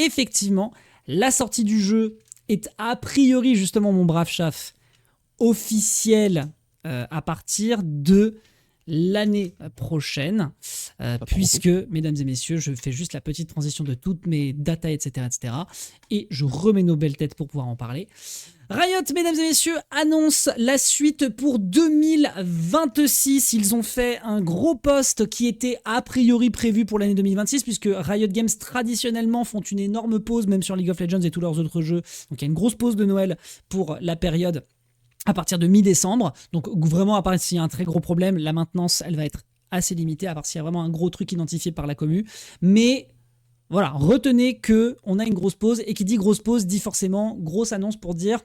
effectivement, la sortie du jeu est a priori, justement, mon brave Chaf, officielle à partir de l'année prochaine, puisque, mesdames et messieurs, je fais juste la petite transition de toutes mes datas, etc., et je remets nos belles têtes pour pouvoir en parler. Riot, mesdames et messieurs, annonce la suite pour 2026. Ils ont fait un gros post qui était a priori prévu pour l'année 2026, puisque Riot Games traditionnellement font une énorme pause, même sur League of Legends et tous leurs autres jeux. Donc il y a une grosse pause de Noël pour la période à partir de mi-décembre. Donc vraiment, à part s'il y a un très gros problème, la maintenance, elle va être assez limitée, à part s'il y a vraiment un gros truc identifié par la commu. Mais voilà, retenez qu'on a une grosse pause, et qui dit grosse pause dit forcément grosse annonce pour dire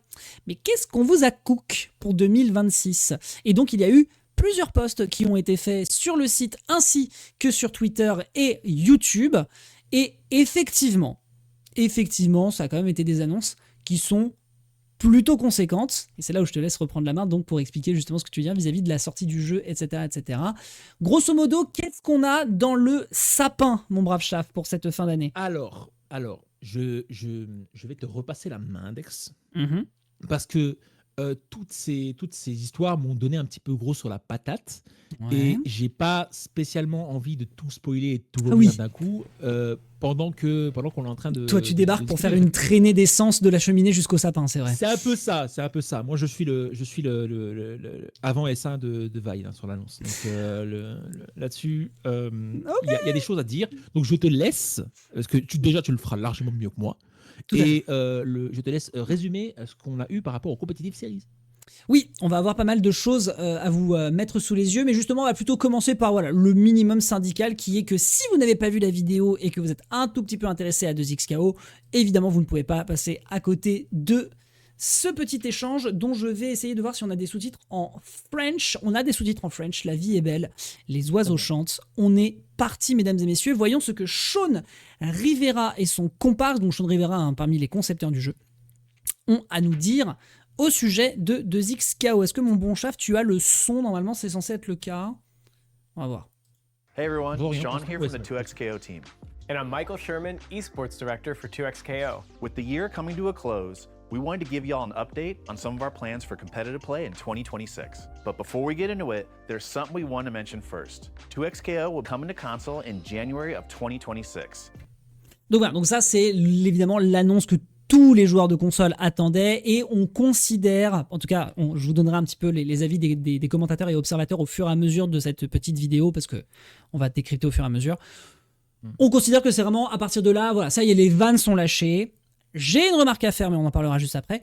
mais qu'est-ce qu'on vous a cook pour 2026 ? Et donc il y a eu plusieurs posts qui ont été faits sur le site ainsi que sur Twitter et YouTube, et effectivement, ça a quand même été des annonces qui sont plutôt conséquentes, et c'est là où je te laisse reprendre la main donc pour expliquer justement ce que tu veux dire vis-à-vis de la sortie du jeu, etc. Grosso modo, qu'est-ce qu'on a dans le sapin, mon brave Chaf, pour cette fin d'année ? Alors, je vais te repasser la main, Dex, Mm-hmm. parce que toutes ces histoires m'ont donné un petit peu gros sur la patate, Ouais. et j'ai pas spécialement envie de tout spoiler et de tout Ah vomir oui. d'un coup pendant qu'on est en train de... Toi, tu débarques pour faire une traînée d'essence de la cheminée jusqu'au sapin, c'est vrai. C'est un peu ça. Moi, je suis le avant S1 de Vaille sur l'annonce. Donc là-dessus, y a des choses à dire. Donc je te laisse, parce que tu le feras largement mieux que moi. Tout à fait. Je te laisse résumer ce qu'on a eu par rapport aux competitive series. Oui, on va avoir pas mal de choses à vous mettre sous les yeux, mais justement, on va plutôt commencer par le minimum syndical, qui est que si vous n'avez pas vu la vidéo et que vous êtes un tout petit peu intéressé à 2XKO, évidemment, vous ne pouvez pas passer à côté de ce petit échange dont je vais essayer de voir si on a des sous-titres en French. On a des sous-titres en French, la vie est belle, les oiseaux chantent. On est parti, mesdames et messieurs. Voyons ce que Sean Rivera et son comparse, donc Sean Rivera, parmi les concepteurs du jeu, ont à nous dire au sujet de 2XKO. Est-ce que, mon bon Chaf, tu as le son? Normalement, c'est censé être le cas. On va voir. Hey everyone, Sean here from the 2XKO team. And I'm Michael Sherman, Esports Director for 2XKO. With the year coming to a close, we wanted to give y'all an update on some of our plans for competitive play in 2026. But before we get into it, there's something we want to mention first. 2XKO will come into console in January of 2026. Donc voilà, donc ça c'est évidemment l'annonce que tous les joueurs de console attendaient, et on considère, en tout cas, je vous donnerai un petit peu les avis des commentateurs et observateurs au fur et à mesure de cette petite vidéo, parce que on va décrypter au fur et à mesure. On considère que c'est vraiment à partir de là, voilà, ça y est, les vannes sont lâchées. J'ai une remarque à faire, mais on en parlera juste après.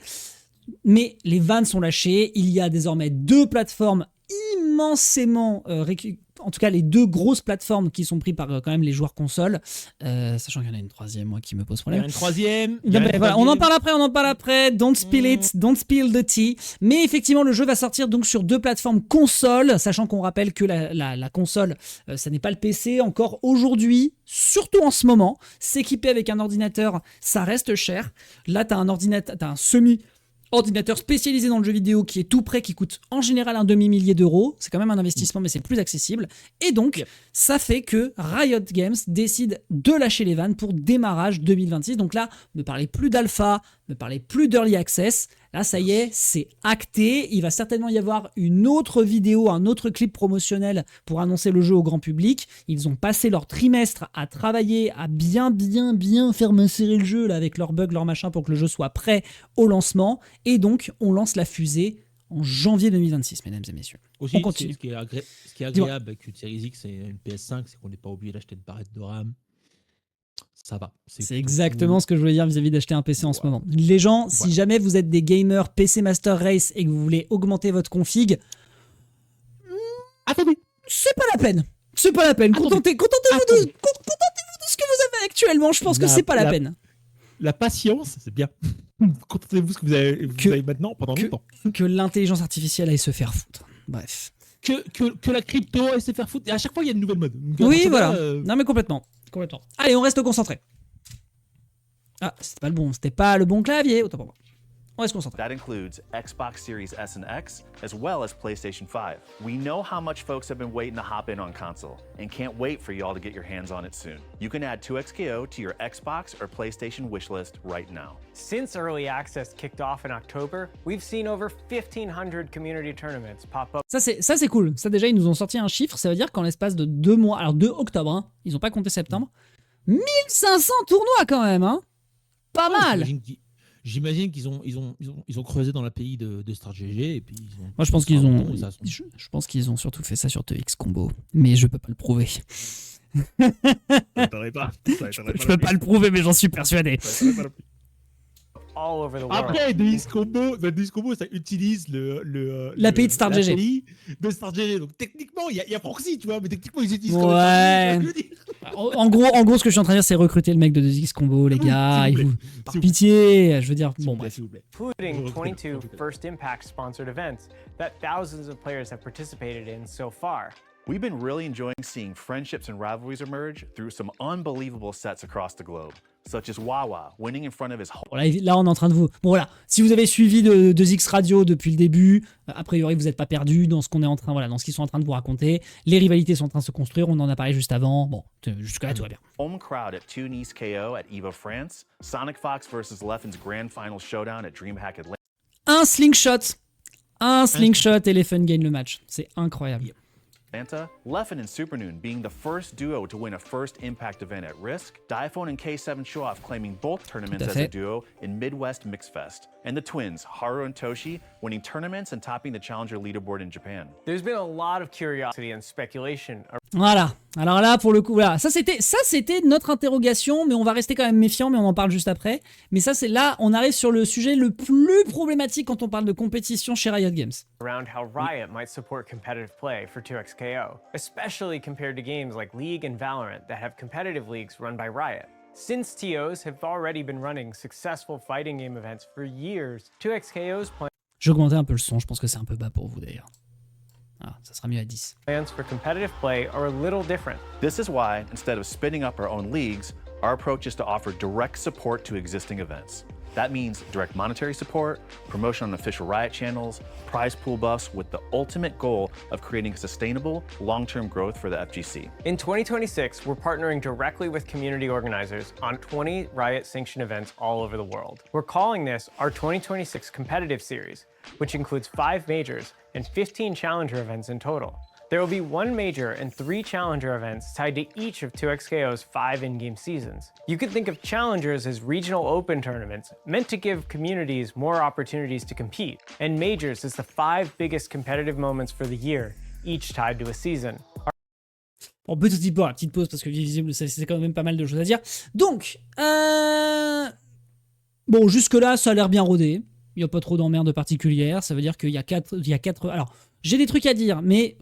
Mais les vannes sont lâchées, il y a désormais 2 plateformes immensément en tout cas les 2 grosses plateformes qui sont prises par quand même les joueurs consoles, sachant qu'il y en a une troisième, moi, qui me pose problème. Il y a une troisième. Voilà, on en parle après, don't spill it, don't spill the tea. Mais effectivement, le jeu va sortir donc sur 2 plateformes consoles, sachant qu'on rappelle que la console, ça n'est pas le PC encore aujourd'hui, surtout en ce moment. S'équiper avec un ordinateur, ça reste cher. Là, t'as un semi-ordinateur spécialisé dans le jeu vidéo qui est tout prêt, qui coûte en général un demi-millier d'euros. C'est quand même un investissement, mais c'est plus accessible. Et donc, ça fait que Riot Games décide de lâcher les vannes pour démarrage 2026. Donc là, ne parlez plus d'alpha, ne parlez plus d'early access. Là, ça y est, c'est acté. Il va certainement y avoir une autre vidéo, un autre clip promotionnel pour annoncer le jeu au grand public. Ils ont passé leur trimestre à travailler, à bien faire macérer le jeu là, avec leurs bugs, leurs machins, pour que le jeu soit prêt au lancement. Et donc, on lance la fusée en janvier 2026, mesdames et messieurs. Aussi, on continue. Ce qui est agréable avec une Series X et une PS5, c'est qu'on n'est pas obligé d'acheter une barrette de RAM. Ça va. C'est exactement ce que je voulais dire vis-à-vis d'acheter un PC en ce moment. Les gens, si jamais vous êtes des gamers PC Master Race et que vous voulez augmenter votre config, attendez, c'est pas la peine. C'est pas la peine. Contentez-vous de ce que vous avez actuellement. Je pense que c'est pas la peine. La patience, c'est bien. Contentez-vous de ce que vous avez maintenant pendant longtemps. Que l'intelligence artificielle aille se faire foutre. Bref. Que la crypto aille se faire foutre. Et à chaque fois, il y a une nouvelle mode. Donc, oui, voilà. Non, mais complètement. Allez, on reste concentré. Ah, c'était pas le bon clavier. Autant pour moi. On va se concentrer. That includes Xbox Series S and X, as well as PlayStation 5. We know how much folks have been waiting to hop in on console, and can't wait for y'all to get your hands on it soon. You can add 2XKO to your Xbox or PlayStation wishlist right now. Since early access kicked off in October, we've seen over 1,500 community tournaments pop up. Ça c'est cool. Ça déjà, ils nous ont sorti un chiffre. Ça veut dire qu'en l'espace de 2 mois, alors 2 octobre, hein, ils n'ont pas compté septembre, 1500 tournois quand même, hein. Pas mal. J'imagine qu'ils ont creusé dans l'API de StartGG et puis ils ont. Moi, je pense qu'ils ont. Je pense qu'ils ont surtout fait ça sur TX Combo, mais je peux pas le prouver. Je peux pas le prouver, mais j'en suis persuadé. All over the world. Après, DX Combo, ça utilise l'API de StartGG. l'API de StartGG. Donc techniquement, il y a proxy, tu vois, mais techniquement, ils utilisent Ouais. comme StartGG. En gros, ce que je suis en train de dire, c'est recruter le mec de 2X Combo, les gars. S'il vous plaît. Par pitié, je veux dire. Bon, bref. S'il vous plaît. Including 22 First Impact sponsored events that thousands of players have participated in so far. We've been really enjoying seeing friendships and rivalries emerge through some unbelievable sets across the globe, such as Wawa winning in front of his home. Bon, là, on est en train de vous. Bon, voilà. Si vous avez suivi de 2X Radio depuis le début, a priori, vous n'êtes pas perdu dans ce qu'on est en train, voilà, dans ce qu'ils sont en train de vous raconter. Les rivalités sont en train de se construire. On en a parlé juste avant. Bon, jusque-là, tout va bien. Home crowd at Toon East KO at EVO France, Sonic Fox versus Leffen's grand final showdown at DreamHack Atlanta. Un slingshot, Elephant gagne le match. C'est incroyable. Leffen and Supernoon being the first duo to win a first Impact event at Risk, Diaphone and K7 Show-Off claiming both tournaments as a duo in Midwest Mixfest, and the twins, Haru and Toshi, winning tournaments and topping the Challenger leaderboard in Japan. There's been a lot of curiosity and speculation. Voilà. Alors là, pour le coup, voilà. Ça, c'était notre interrogation, mais on va rester quand même méfiant, mais on en parle juste après. Mais ça, c'est là, on arrive sur le sujet le plus problématique quand on parle de compétition chez Riot Games. Around how Riot might support competitive play for 2XKO, especially compared to games like League and Valorant that have competitive leagues run by Riot. Since TOs have already been running successful fighting game events for years, 2XKO's Je vais augmenter un peu le son, je pense que c'est un peu bas pour vous d'ailleurs. Ah, ça sera mieux à 10. plans for competitive play are a little different. This is why, instead of spinning up our own leagues, our approach is to offer direct support to existing events. That means direct monetary support, promotion on official Riot channels, prize pool buffs, with the ultimate goal of creating sustainable, long-term growth for the FGC. In 2026, we're partnering directly with community organizers on 20 Riot sanctioned events all over the world. We're calling this our 2026 Competitive Series, which includes 5 majors and 15 challenger events in total. There will be 1 major and 3 challenger events tied to each of 2XKO's 5 in-game seasons. You could think of challengers as regional open tournaments meant to give communities more opportunities to compete, and majors as the 5 biggest competitive moments for the year, each tied to a season. Bon, petite pause parce que visible, c'est quand même pas mal de choses à dire. Donc, bon, jusque-là, ça a l'air bien rodé. Il n'y a pas trop d'emmerdes particulières. Ça veut dire qu'il y a 4. Alors, j'ai des trucs à dire, mais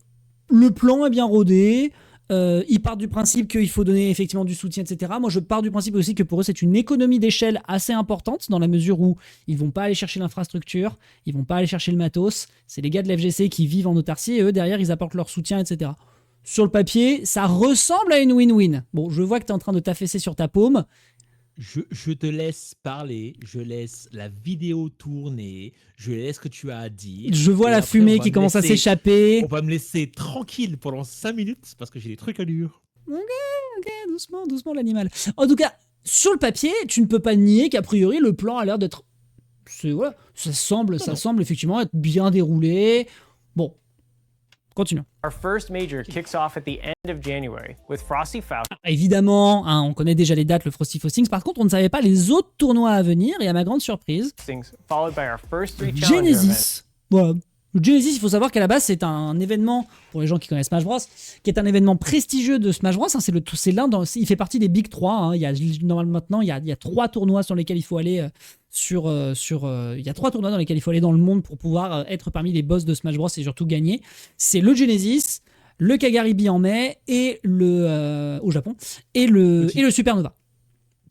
le plan est bien rodé. Ils partent du principe qu'il faut donner effectivement du soutien, etc. Moi, je pars du principe aussi que pour eux, c'est une économie d'échelle assez importante dans la mesure où ils vont pas aller chercher l'infrastructure, ils vont pas aller chercher le matos. C'est les gars de l'FGC qui vivent en autarcie et eux, derrière, ils apportent leur soutien, etc. Sur le papier, ça ressemble à une win-win. Bon, je vois que tu es en train de t'affaisser sur ta paume. Je te laisse parler, je laisse la vidéo tourner, je laisse ce que tu as à dire. Je vois la fumée qui commence à s'échapper. On va me laisser tranquille pendant 5 minutes parce que j'ai des trucs à dire. Ok, doucement l'animal. En tout cas, sur le papier, tu ne peux pas nier qu'a priori, le plan a l'air d'être... Voilà, ça semble effectivement être bien déroulé. Bon, continue. Our first major kicks off at the end of January with Frosty Falcon. Évidemment, hein, on connaît déjà les dates, le Frosty Faustings. Par contre, on ne savait pas les autres tournois à venir. Et à ma grande surprise, Followed by our first 3 challenger events. Genesis. Voilà. Le Genesis, il faut savoir qu'à la base, c'est un événement, pour les gens qui connaissent Smash Bros, qui est un événement prestigieux de Smash Bros. Hein, il fait partie des Big 3. Hein. Normalement, maintenant, il y a 3 tournois sur lesquels il faut aller il y a 3 tournois dans lesquels il faut aller dans le monde pour pouvoir être parmi les boss de Smash Bros et surtout gagner. C'est le Genesis, le Kagaribi en mai et au Japon et le Supernova.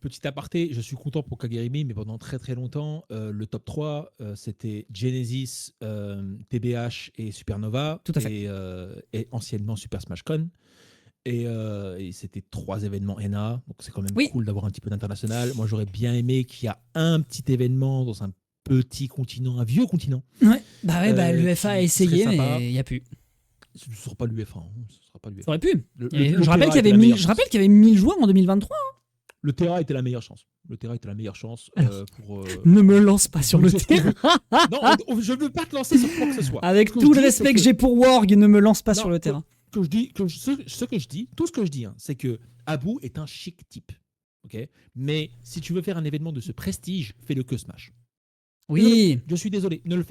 Petit aparté, je suis content pour Kagaribi, mais pendant très très longtemps, le top 3, c'était Genesis, TBH et Supernova. Tout à fait. Et anciennement Super Smash Con. Et c'était 3 événements NA, donc c'est quand même cool d'avoir un petit peu d'international. Moi, j'aurais bien aimé qu'il y ait un petit événement dans un petit continent, un vieux continent. Ouais, l'UEFA a qui serait essayé, sympa. mais il n'y a plus. Ce ne sera pas l'UEFA. Ce sera pas l'UEFA. Ça aurait pu. Le Je rappelle Terra qu'il y était avait la meilleure 1000 joueurs en 2023. Le Terra était la meilleure chance. Le Terra était la meilleure chance pour. Ne me lance pas sur le Sauf que- terrain. Non, je ne veux pas te lancer sur quoi que ce soit. Avec Ce que tout je le dis, respect c'est que j'ai pour Warg, ne me lance pas Non, sur le terrain. tout ce que je dis, c'est que Abou est un chic type. Ok. Mais si tu veux faire un événement de ce prestige, fais-le que Smash. Oui. Je suis désolé, ne le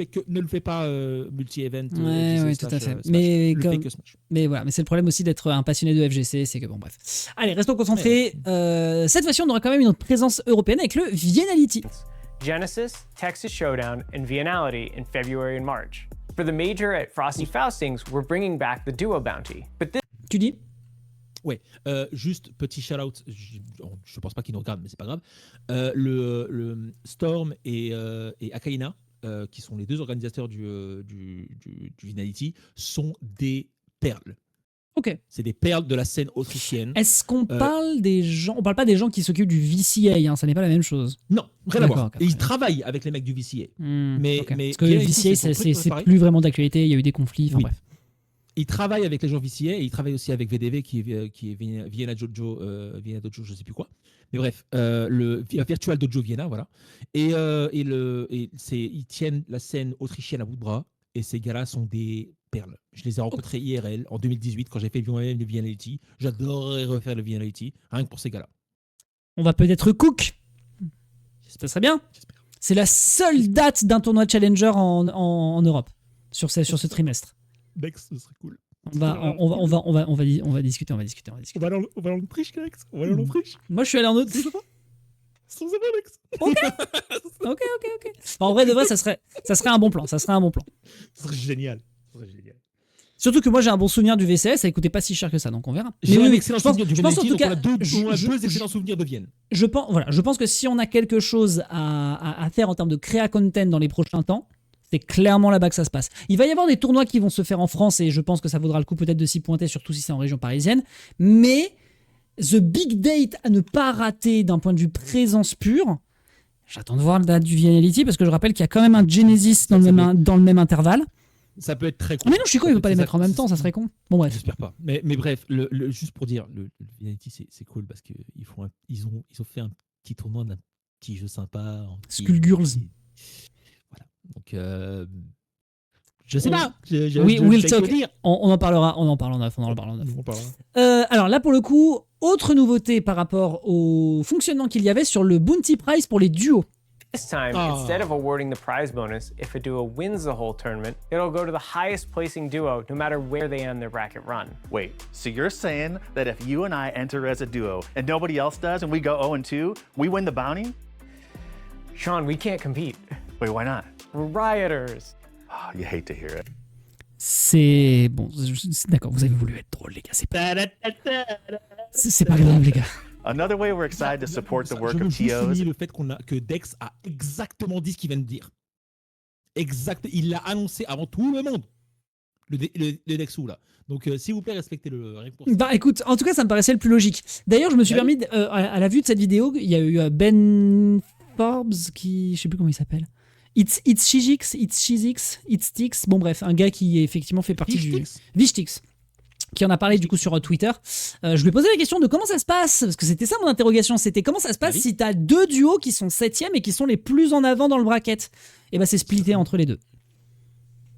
fais pas multi-event. Ouais, tout à fait. Mais le fais que Smash. Mais voilà, mais c'est le problème aussi d'être un passionné de FGC, c'est que bon bref. Allez, restons concentrés. Cette fois-ci, on aura quand même une autre présence européenne avec le Vienality. Genesis, Texas Showdown, and Vienality in February and March. For the major at Frosty Faustings, we're bringing back the Duo Bounty. But this Tu dis Ouais, juste petit shout-out, je pense pas qu'ils nous regardent, mais c'est pas grave. Le Storm et Akaina, qui sont les deux organisateurs du Vinality, sont des perles. Ok. C'est des perles de la scène autrichienne. Est-ce qu'on parle des gens... On parle pas des gens qui s'occupent du VCA, hein, ça n'est pas la même chose. Non, rien à voir. D'accord, Et ils travaillent avec les mecs du VCA. Mais Parce que le VCA, c'est pareil. plus vraiment d'actualité, il y a eu des conflits, enfin Oui. bref. Ils travaillent avec les gens VCA et ils travaillent aussi avec VDV qui est Vienna Dojo, je sais plus quoi. Mais bref, le Virtual Dojo Vienna, voilà. Et ils tiennent la scène autrichienne à bout de bras et ces gars-là sont des perles. Je les ai rencontrés IRL en 2018 quand j'ai fait le Vienality. J'adorerais refaire le Vienality, rien que pour ces gars-là. On va peut-être cook. Ça serait bien. J'espère. C'est la seule date d'un tournoi Challenger en Europe sur ce trimestre. Dex, ce serait cool. On va discuter. On va aller en Autriche, Dex. On va aller en Autriche. Moi, je suis allé en Autriche. C'est bon, Dex. Ok. En vrai, de vrai, ça serait un bon plan. Ça serait un bon plan. Ce serait génial. Surtout que moi, j'ai un bon souvenir du VCS. Ça coûtait pas si cher que ça, donc on verra. J'ai Mais un oui, excellent je pense- souvenir du je pense en Vienality, tout donc cas, on a deux excellents souvenirs de Vienne. je pense que si on a quelque chose à faire en termes de créa content dans les prochains temps, c'est clairement là-bas que ça se passe. Il va y avoir des tournois qui vont se faire en France et je pense que ça vaudra le coup peut-être de s'y pointer, surtout si c'est en région parisienne. Mais the big date à ne pas rater d'un point de vue présence pure, j'attends de voir la date du Vienality parce que je rappelle qu'il y a quand même un Genesis dans le même intervalle. Ça peut être très Ah cool. mais non, je suis con, il ne peut pas les mettre en même temps, ça serait con. Bon bref. J'espère pas. Mais bref, juste pour dire, le Vienality, c'est cool parce qu'ils ont fait un petit tournoi d'un petit jeu sympa. Skullgirls. Voilà. Donc, je sais pas. Oui, we'll fais talk. que dire. On en parlera en neuf. On parlera. Alors là, pour le coup, autre nouveauté par rapport au fonctionnement qu'il y avait sur le Bounty Prize pour les duos. time, instead of awarding the prize bonus, if a duo wins the whole tournament, it'll go to the highest placing duo no matter where they end their bracket run. Wait, so you're saying that if you and I enter as a duo and nobody else does and we go 0-2, we win the bounty? Sean, we can't compete. Wait, why not? We're rioters. Oh, you hate to hear it. C'est bon, d'accord, vous avez voulu être drôle, les gars. C'est pas grave, les gars. Another way we're excited to support the work Je veux of juste TOs. souligner le fait que Dex a exactement dit ce qu'il vient de dire. Exact, il l'a annoncé avant tout le monde. Le Dexou là. Donc s'il vous plaît, respectez-le. Bah écoute, en tout cas, ça me paraissait le plus logique. D'ailleurs, je me suis permis, à la vue de cette vidéo, il y a eu Ben Forbes qui, je sais plus comment il s'appelle. It's Tix. Bon bref, un gars qui effectivement fait partie du Vishtix, qui en a parlé du coup sur Twitter. Je lui ai posé la question de comment ça se passe, parce que c'était ça mon interrogation, c'était comment ça se passe si t'as deux duos qui sont 7e et qui sont les plus en avant dans le bracket. Et bah c'est splitté entre les deux.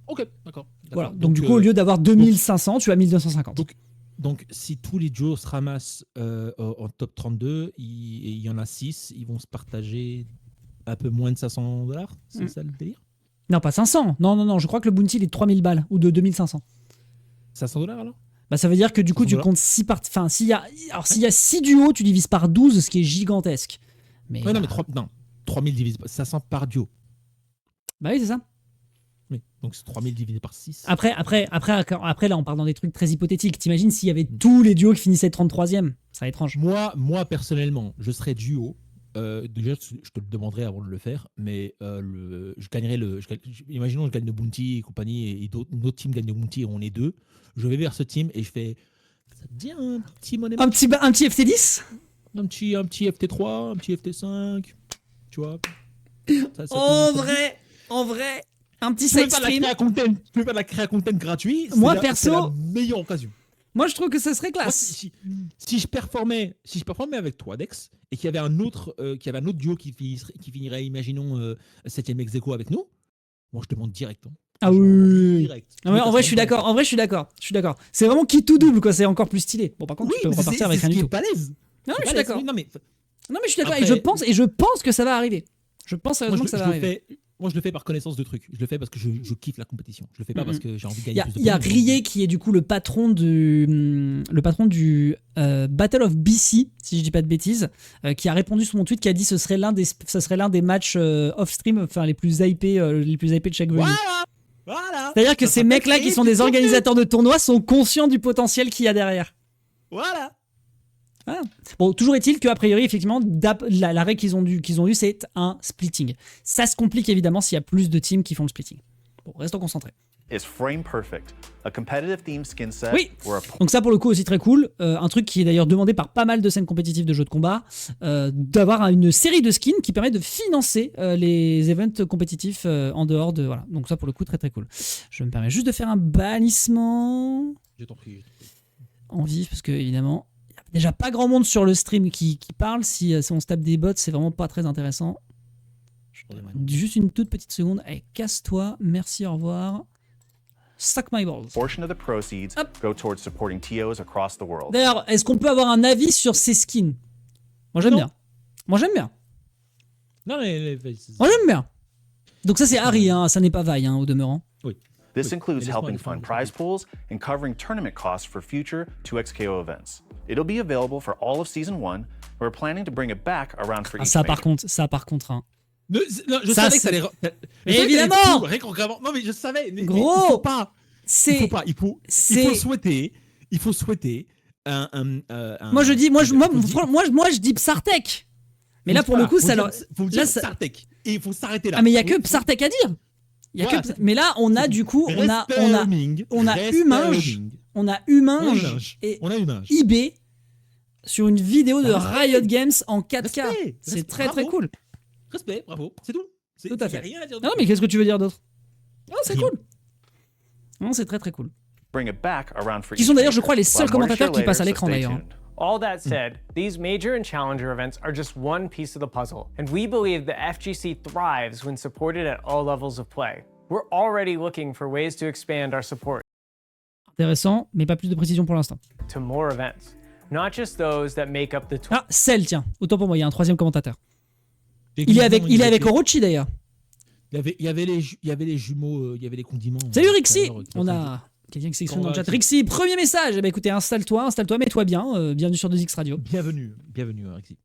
Ok, d'accord. Voilà. Donc du coup, au lieu d'avoir 2500, tu as 1250. Donc si tous les duos se ramassent en top 32, il y en a 6, ils vont se partager un peu moins de $500, c'est ça le délire? Non, pas 500. Non, je crois que le bounty il est de 3000 balles ou de 2500. $500 alors? Bah ça veut dire que du coup tu comptes 6 parties. Enfin, s'il y a 6 duos, tu divises par 12, ce qui est gigantesque. Mais ouais, non, mais 3000 divisé par 500 par duo. Bah oui, c'est ça. Oui, donc c'est 3000 divisé par 6. Après, là, on part dans des trucs très hypothétiques. T'imagines s'il y avait tous les duos qui finissaient 33e? Ça serait étrange. Moi, personnellement, je serais duo. Déjà, je te le demanderai avant de le faire, mais je gagnerais imaginons je gagne le bounty et compagnie, et une autre team gagne le bounty et on est deux. Je vais vers ce team et je fais. Ça te dit un petit money match? Un petit FT10? Un petit FT3, un petit FT5, tu vois. En vrai, un petit tu veux side faire de la stream. créa content, tu veux faire de la créa content gratuit, Moi, c'est la perso- meilleure occasion. Moi, je trouve que ça serait Moi, classe. si je performais avec toi, Dex, et qu'il y avait un autre duo qui finirait, imaginons, 7ème ex aequo avec nous, moi je demande direct. Hein. Ah Franchement, oui. direct. Ah ouais, en vrai, je suis d'accord. En vrai, je suis d'accord. C'est vraiment qui tout double, quoi. C'est encore plus stylé. Bon, par contre, tu peux repartir avec rien du tout. Balèze. Non, mais je suis Balèze. d'accord. Oui, non, mais Non, mais je suis d'accord. Après- Et je pense que ça va arriver. Je pense moi, sérieusement que ça va arriver. moi, je le fais par connaissance de trucs. Je le fais parce que je kiffe la compétition. Je le fais pas parce que j'ai envie de gagner plus de Il y a points. Rie qui est du coup le patron du Battle of BC, si je dis pas de bêtises, qui a répondu sur mon tweet, qui a dit ce serait l'un des matchs off-stream, enfin les plus hypés de chaque venue. Voilà. C'est-à-dire que Ça ces s'appelle mecs-là qui créer sont du des contenu. organisateurs de tournois sont conscients du potentiel qu'il y a derrière. Voilà. Bon, toujours est-il qu'a priori, effectivement, la règle qu'ils ont eu, c'est un splitting. Ça se complique évidemment s'il y a plus de teams qui font le splitting. Bon, restons concentrés. Is Frame Perfect, a competitive themed skin set Oui. where a Donc ça, pour le coup, aussi très cool. Un truc qui est d'ailleurs demandé par pas mal de scènes compétitives de jeux de combat, d'avoir une série de skins qui permet de financer les events compétitifs en dehors de... Voilà. Donc ça, pour le coup, très très cool. Je me permets juste de faire un bannissement Je t'en prie. en vif, parce que évidemment, il n'y a déjà pas grand monde sur le stream qui parle. Si on se tape des bots, c'est vraiment pas très intéressant. Juste une toute petite seconde. Allez, casse-toi. Merci, au revoir. Suck my balls. portion of the proceeds Hop. go towards supporting TOs across the world. D'ailleurs, est-ce qu'on peut avoir un avis sur ces skins? Moi, j'aime Non. bien. Moi, j'aime bien. Non, mais. Moi, j'aime bien. Donc ça, c'est Harry, hein, ça n'est pas Vi, hein, au demeurant. This Oui, includes mais laisse-moi helping défendre, fund laisse-moi prize pools and covering tournament costs for future 2XKO events. It'll be available for all of Season 1. We're planning to bring it back around for Ah, each ça, major. par contre, hein. Non, je Ça, savais que c'est- ça allait. Mais je savais que évidemment ça allait être cool, rien qu'en regardant- Non, mais je savais. Mais Gros il faut pas. Il C'est... faut pas. Il faut souhaiter. Il faut souhaiter un. Moi, je dis... Moi, faut dire- je dis Psartek. Mais là, pour le coup, ça... leur- Faut là, dire ça- Psartek. Et il faut s'arrêter là. Ah, mais il y a que Psartek à dire. Il y a Voilà, que... c'est- Mais là, on a du coup... On a Respect Huminge. Homing. On a On a Huminge Huminge. et On a Huminge. IB sur une vidéo de Respect. Riot Games en 4K. Respect. C'est Respect. très très Bravo. cool. Respect, bravo. C'est tout. Tout à y a fait. rien à dire. Non, mais qu'est-ce que tu veux dire d'autre? Non, c'est Rien. cool. Non, c'est très très cool. Bring it back around for Qui each sont d'ailleurs, je major. crois, les We'll seuls have more to commentateurs share qui passent à later, l'écran, so stay d'ailleurs. tuned. All that said, these major and challenger events are just one piece of the puzzle, and we believe the FGC thrives when supported at all levels of play. We're already looking for ways to expand our support Intéressant, mais pas plus de précision pour l'instant. to more events, not just those that make up the Ah, Cell, tiens. Autant pour moi, il y a un troisième commentateur. Il est avec Orochi d'ailleurs. Il y avait les jumeaux, il y avait les condiments. Salut tout à Rixi. l'heure, qui On sont a quelqu'un qui s'exprime dans le Comment chat. va, Rixi, premier message. Eh ben, écoutez, installe-toi, mets-toi bien. Bienvenue sur 2X Radio. Bienvenue, Alexis.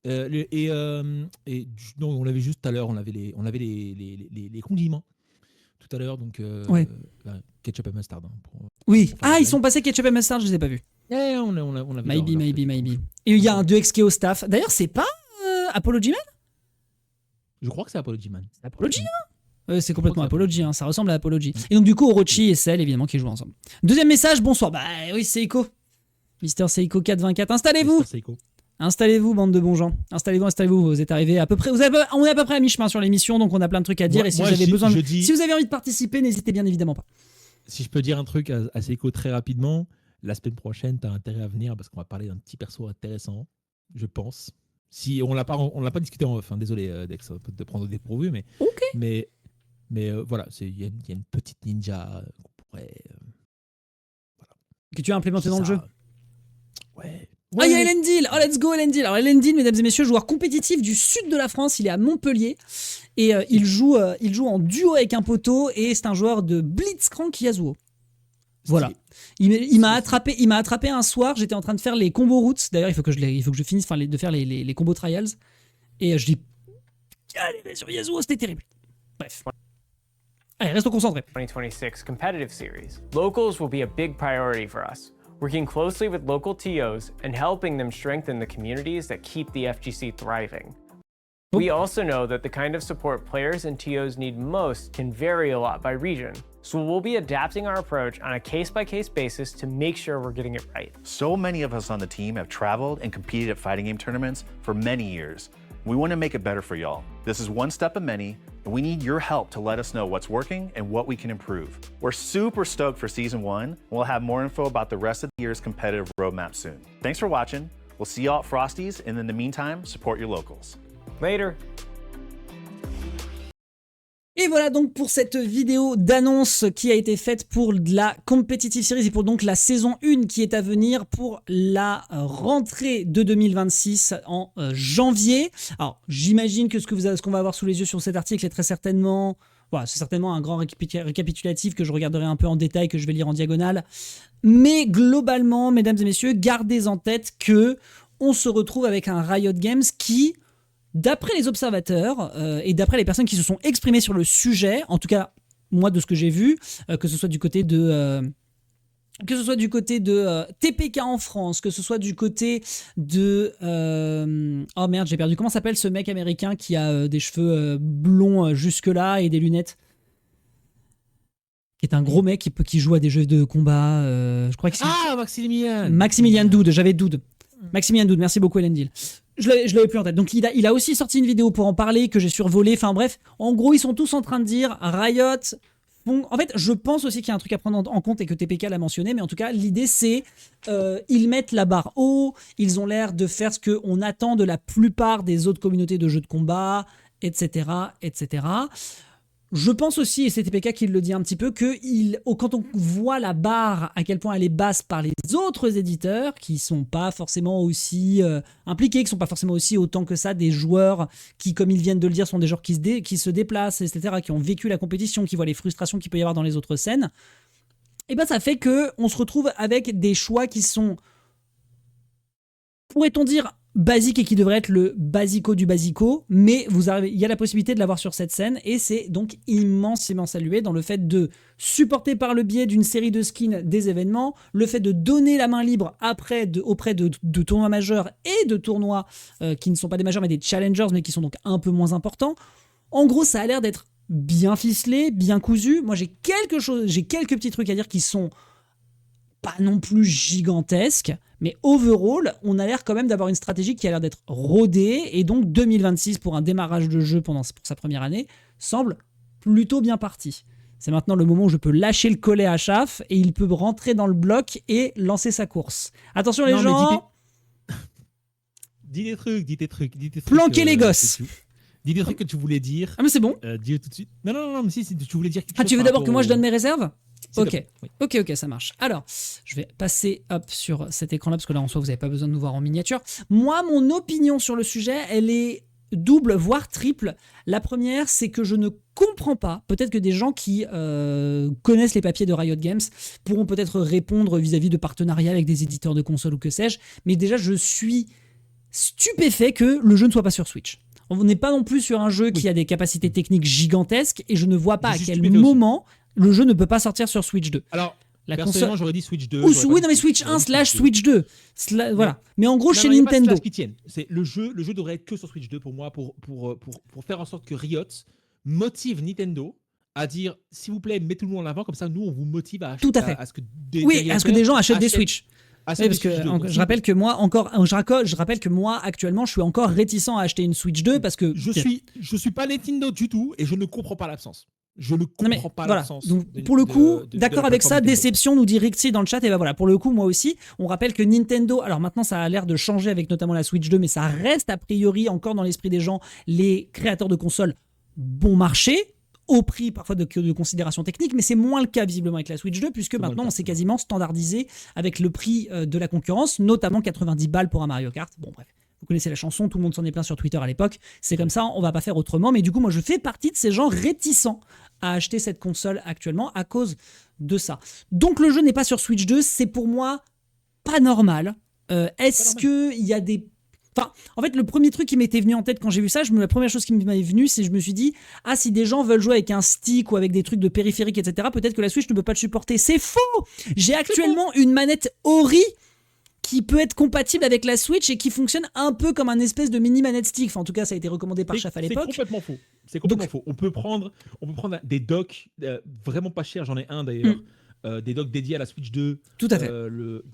Non, on l'avait juste tout à l'heure, on avait les condiments tout à l'heure, donc Ouais. ketchup et mustard. Hein, Oui. Enfin, Ah, ouais. ils sont passés Ketchup et Mustard, je les ai pas vus. on avait Maybe. Et il y a un 2XK au staff. D'ailleurs, c'est pas Apology Man? Je crois que c'est Apology Man. Apology, hein? C'est complètement que c'est Apology, hein, ça ressemble à Apology. Et donc du coup, Orochi et Cell, évidemment, qui jouent ensemble. Deuxième message, bonsoir. Bah oui, Seiko. Mister Seiko 424, installez-vous. Mr. Seiko. Installez-vous, bande de bons gens. Installez-vous, vous êtes arrivés à peu près. On est à peu près à mi-chemin sur l'émission, donc on a plein de trucs à dire. Moi- et si moi, vous avez je dis- si vous avez envie de participer, n'hésitez bien évidemment pas. Si je peux dire un truc à Seiko très rapidement, la semaine prochaine, tu as intérêt à venir parce qu'on va parler d'un petit perso intéressant, je pense. Si on l'a pas discuté en off, hein, désolé Dex de te prendre au dépourvu, mais Ok. mais voilà, il y a une petite ninja qu'on pourrait Que tu as implémenté dans le ça- jeu. Ouais. Ah, il y a Elendil. Oh, let's go, Elendil. Alors, Elendil, mesdames et messieurs, joueur compétitif du sud de la France. Il est à Montpellier. Et il joue en duo avec un poteau. Et c'est un joueur de Blitzcrank Yasuo. Voilà. Il m'a attrapé un soir. J'étais en train de faire les combos routes. D'ailleurs, il faut que je finisse de faire les combos trials. Et je dis, allez, sur Yasuo, c'était terrible. Bref. Allez, restons concentrés. 2026 competitive series. Locals will be a big priority for us, working closely with local TOs and helping them strengthen the communities that keep the FGC thriving. We also know that the kind of support players and TOs need most can vary a lot by region, so we'll be adapting our approach on a case-by-case basis to make sure we're getting it right. So many of us on the team have traveled and competed at fighting game tournaments for many years. We want to make it better for y'all. This is one step of many. and we need your help to let us know what's working and what we can improve. We're super stoked for Season 1, and we'll have more info about the rest of the year's competitive roadmap soon. Thanks for watching. We'll see y'all at Frosty's, and in the meantime, support your locals. Later. Et voilà donc pour cette vidéo d'annonce qui a été faite pour la Competitive Series et pour donc la saison 1 qui est à venir pour la rentrée de 2026 en janvier. Alors j'imagine que ce qu'on va avoir sous les yeux sur cet article est très certainement... Voilà, c'est certainement un grand récapitulatif que je regarderai un peu en détail, que je vais lire en diagonale. Mais globalement, mesdames et messieurs, gardez en tête que on se retrouve avec un Riot Games qui... D'après les observateurs et d'après les personnes qui se sont exprimées sur le sujet, en tout cas moi de ce que j'ai vu, que ce soit du côté de TPK en France, que ce soit du côté de oh merde j'ai perdu, comment s'appelle ce mec américain qui a des cheveux blonds jusque là et des lunettes, qui est un gros mec qui joue à des jeux de combat, je crois que c'est Maximilian Dood, j'avais Dood. Maximilian Dood, merci beaucoup Elendil. Je l'avais plus en tête. Donc il a aussi sorti une vidéo pour en parler que j'ai survolé. Enfin bref, en gros ils sont tous en train de dire Riot. Bon, en fait, je pense aussi qu'il y a un truc à prendre en compte et que TPK l'a mentionné, mais en tout cas l'idée c'est ils mettent la barre haut. Ils ont l'air de faire ce qu'on attend de la plupart des autres communautés de jeux de combat, etc., etc. Je pense aussi, et c'est TPK qui le dit un petit peu, que quand on voit la barre, à quel point elle est basse par les autres éditeurs, qui sont pas forcément aussi impliqués, qui sont pas forcément aussi autant que ça des joueurs qui, comme ils viennent de le dire, sont des joueurs qui se déplacent, etc., qui ont vécu la compétition, qui voient les frustrations qu'il peut y avoir dans les autres scènes, et ben ça fait qu'on se retrouve avec des choix qui sont, pourrait-on dire, basique et qui devrait être le basico du basico, mais il y a la possibilité de l'avoir sur cette scène et c'est donc immensément salué dans le fait de supporter par le biais d'une série de skins des événements, le fait de donner la main libre auprès de tournois majeurs et de tournois qui ne sont pas des majeurs mais des challengers mais qui sont donc un peu moins importants. En gros, ça a l'air d'être bien ficelé, bien cousu. Moi, j'ai quelques petits trucs à dire qui sont pas non plus gigantesques, mais overall, on a l'air quand même d'avoir une stratégie qui a l'air d'être rodée, et donc 2026 pour un démarrage de jeu pour sa première année semble plutôt bien parti. C'est maintenant le moment où je peux lâcher le collet à Chaf et il peut rentrer dans le bloc et lancer sa course. Attention les gens, dis des trucs. Planquez les gosses. Dis des trucs que tu voulais dire. Ah mais c'est bon. Dis tout de suite. Non, mais si tu voulais dire quelque chose. Ah, tu veux d'abord que moi je donne mes réserves ? Ok. Oui. Ok, ça marche. Alors, je vais passer sur cet écran-là, parce que là, en soi, vous n'avez pas besoin de nous voir en miniature. Moi, mon opinion sur le sujet, elle est double, voire triple. La première, c'est que je ne comprends pas, peut-être que des gens qui connaissent les papiers de Riot Games pourront peut-être répondre vis-à-vis de partenariats avec des éditeurs de consoles ou que sais-je, mais déjà, je suis stupéfait que le jeu ne soit pas sur Switch. On n'est pas non plus sur un jeu qui a des capacités techniques gigantesques, et je ne vois pas à quel moment... Le jeu ne peut pas sortir sur Switch 2. Alors, personnellement, j'aurais dit Switch 2. Oui, non, mais Switch 1 / Switch 2. Voilà. Mais en gros, chez Nintendo. C'est le jeu devrait être que sur Switch 2 pour moi, pour faire en sorte que Riot motive Nintendo à dire, s'il vous plaît, mettez-nous en avant, comme ça, nous, on vous motive à acheter. Tout à fait. À ce que des gens achètent des Switch. Oui, parce que je rappelle que moi actuellement je suis encore réticent à acheter une Switch 2 parce que je suis pas Nintendo du tout et je ne comprends pas l'absence. Je ne comprends pas l'absence. Donc pour le coup, d'accord avec ça, déception nous dit Rixi dans le chat, et ben voilà, pour le coup moi aussi, on rappelle que Nintendo, alors maintenant ça a l'air de changer avec notamment la Switch 2, mais ça reste a priori encore dans l'esprit des gens les créateurs de consoles bon marché, au prix parfois de considérations techniques, mais c'est moins le cas visiblement avec la Switch 2, puisque maintenant on s'est quasiment standardisé avec le prix de la concurrence, notamment 90 balles pour un Mario Kart. Bon bref, vous connaissez la chanson, tout le monde s'en est plaint sur Twitter à l'époque, c'est comme ça, on va pas faire autrement, mais du coup moi je fais partie de ces gens réticents à acheter cette console actuellement à cause de ça. Donc le jeu n'est pas sur Switch 2, c'est pour moi pas normal. Est-ce qu'il y a des... Enfin, en fait, le premier truc qui m'était venu en tête quand j'ai vu ça, la première chose qui m'est venue, c'est que je me suis dit, ah, si des gens veulent jouer avec un stick ou avec des trucs de périphérique, etc., peut-être que la Switch ne peut pas le supporter. C'est faux! J'ai actuellement une manette Ori qui peut être compatible avec la Switch et qui fonctionne un peu comme un espèce de mini manette stick. Enfin, en tout cas, ça a été recommandé par Chaf à l'époque. C'est complètement faux. On peut prendre des docks vraiment pas chers, j'en ai un d'ailleurs, des docks dédiés à la Switch 2, Tout à fait.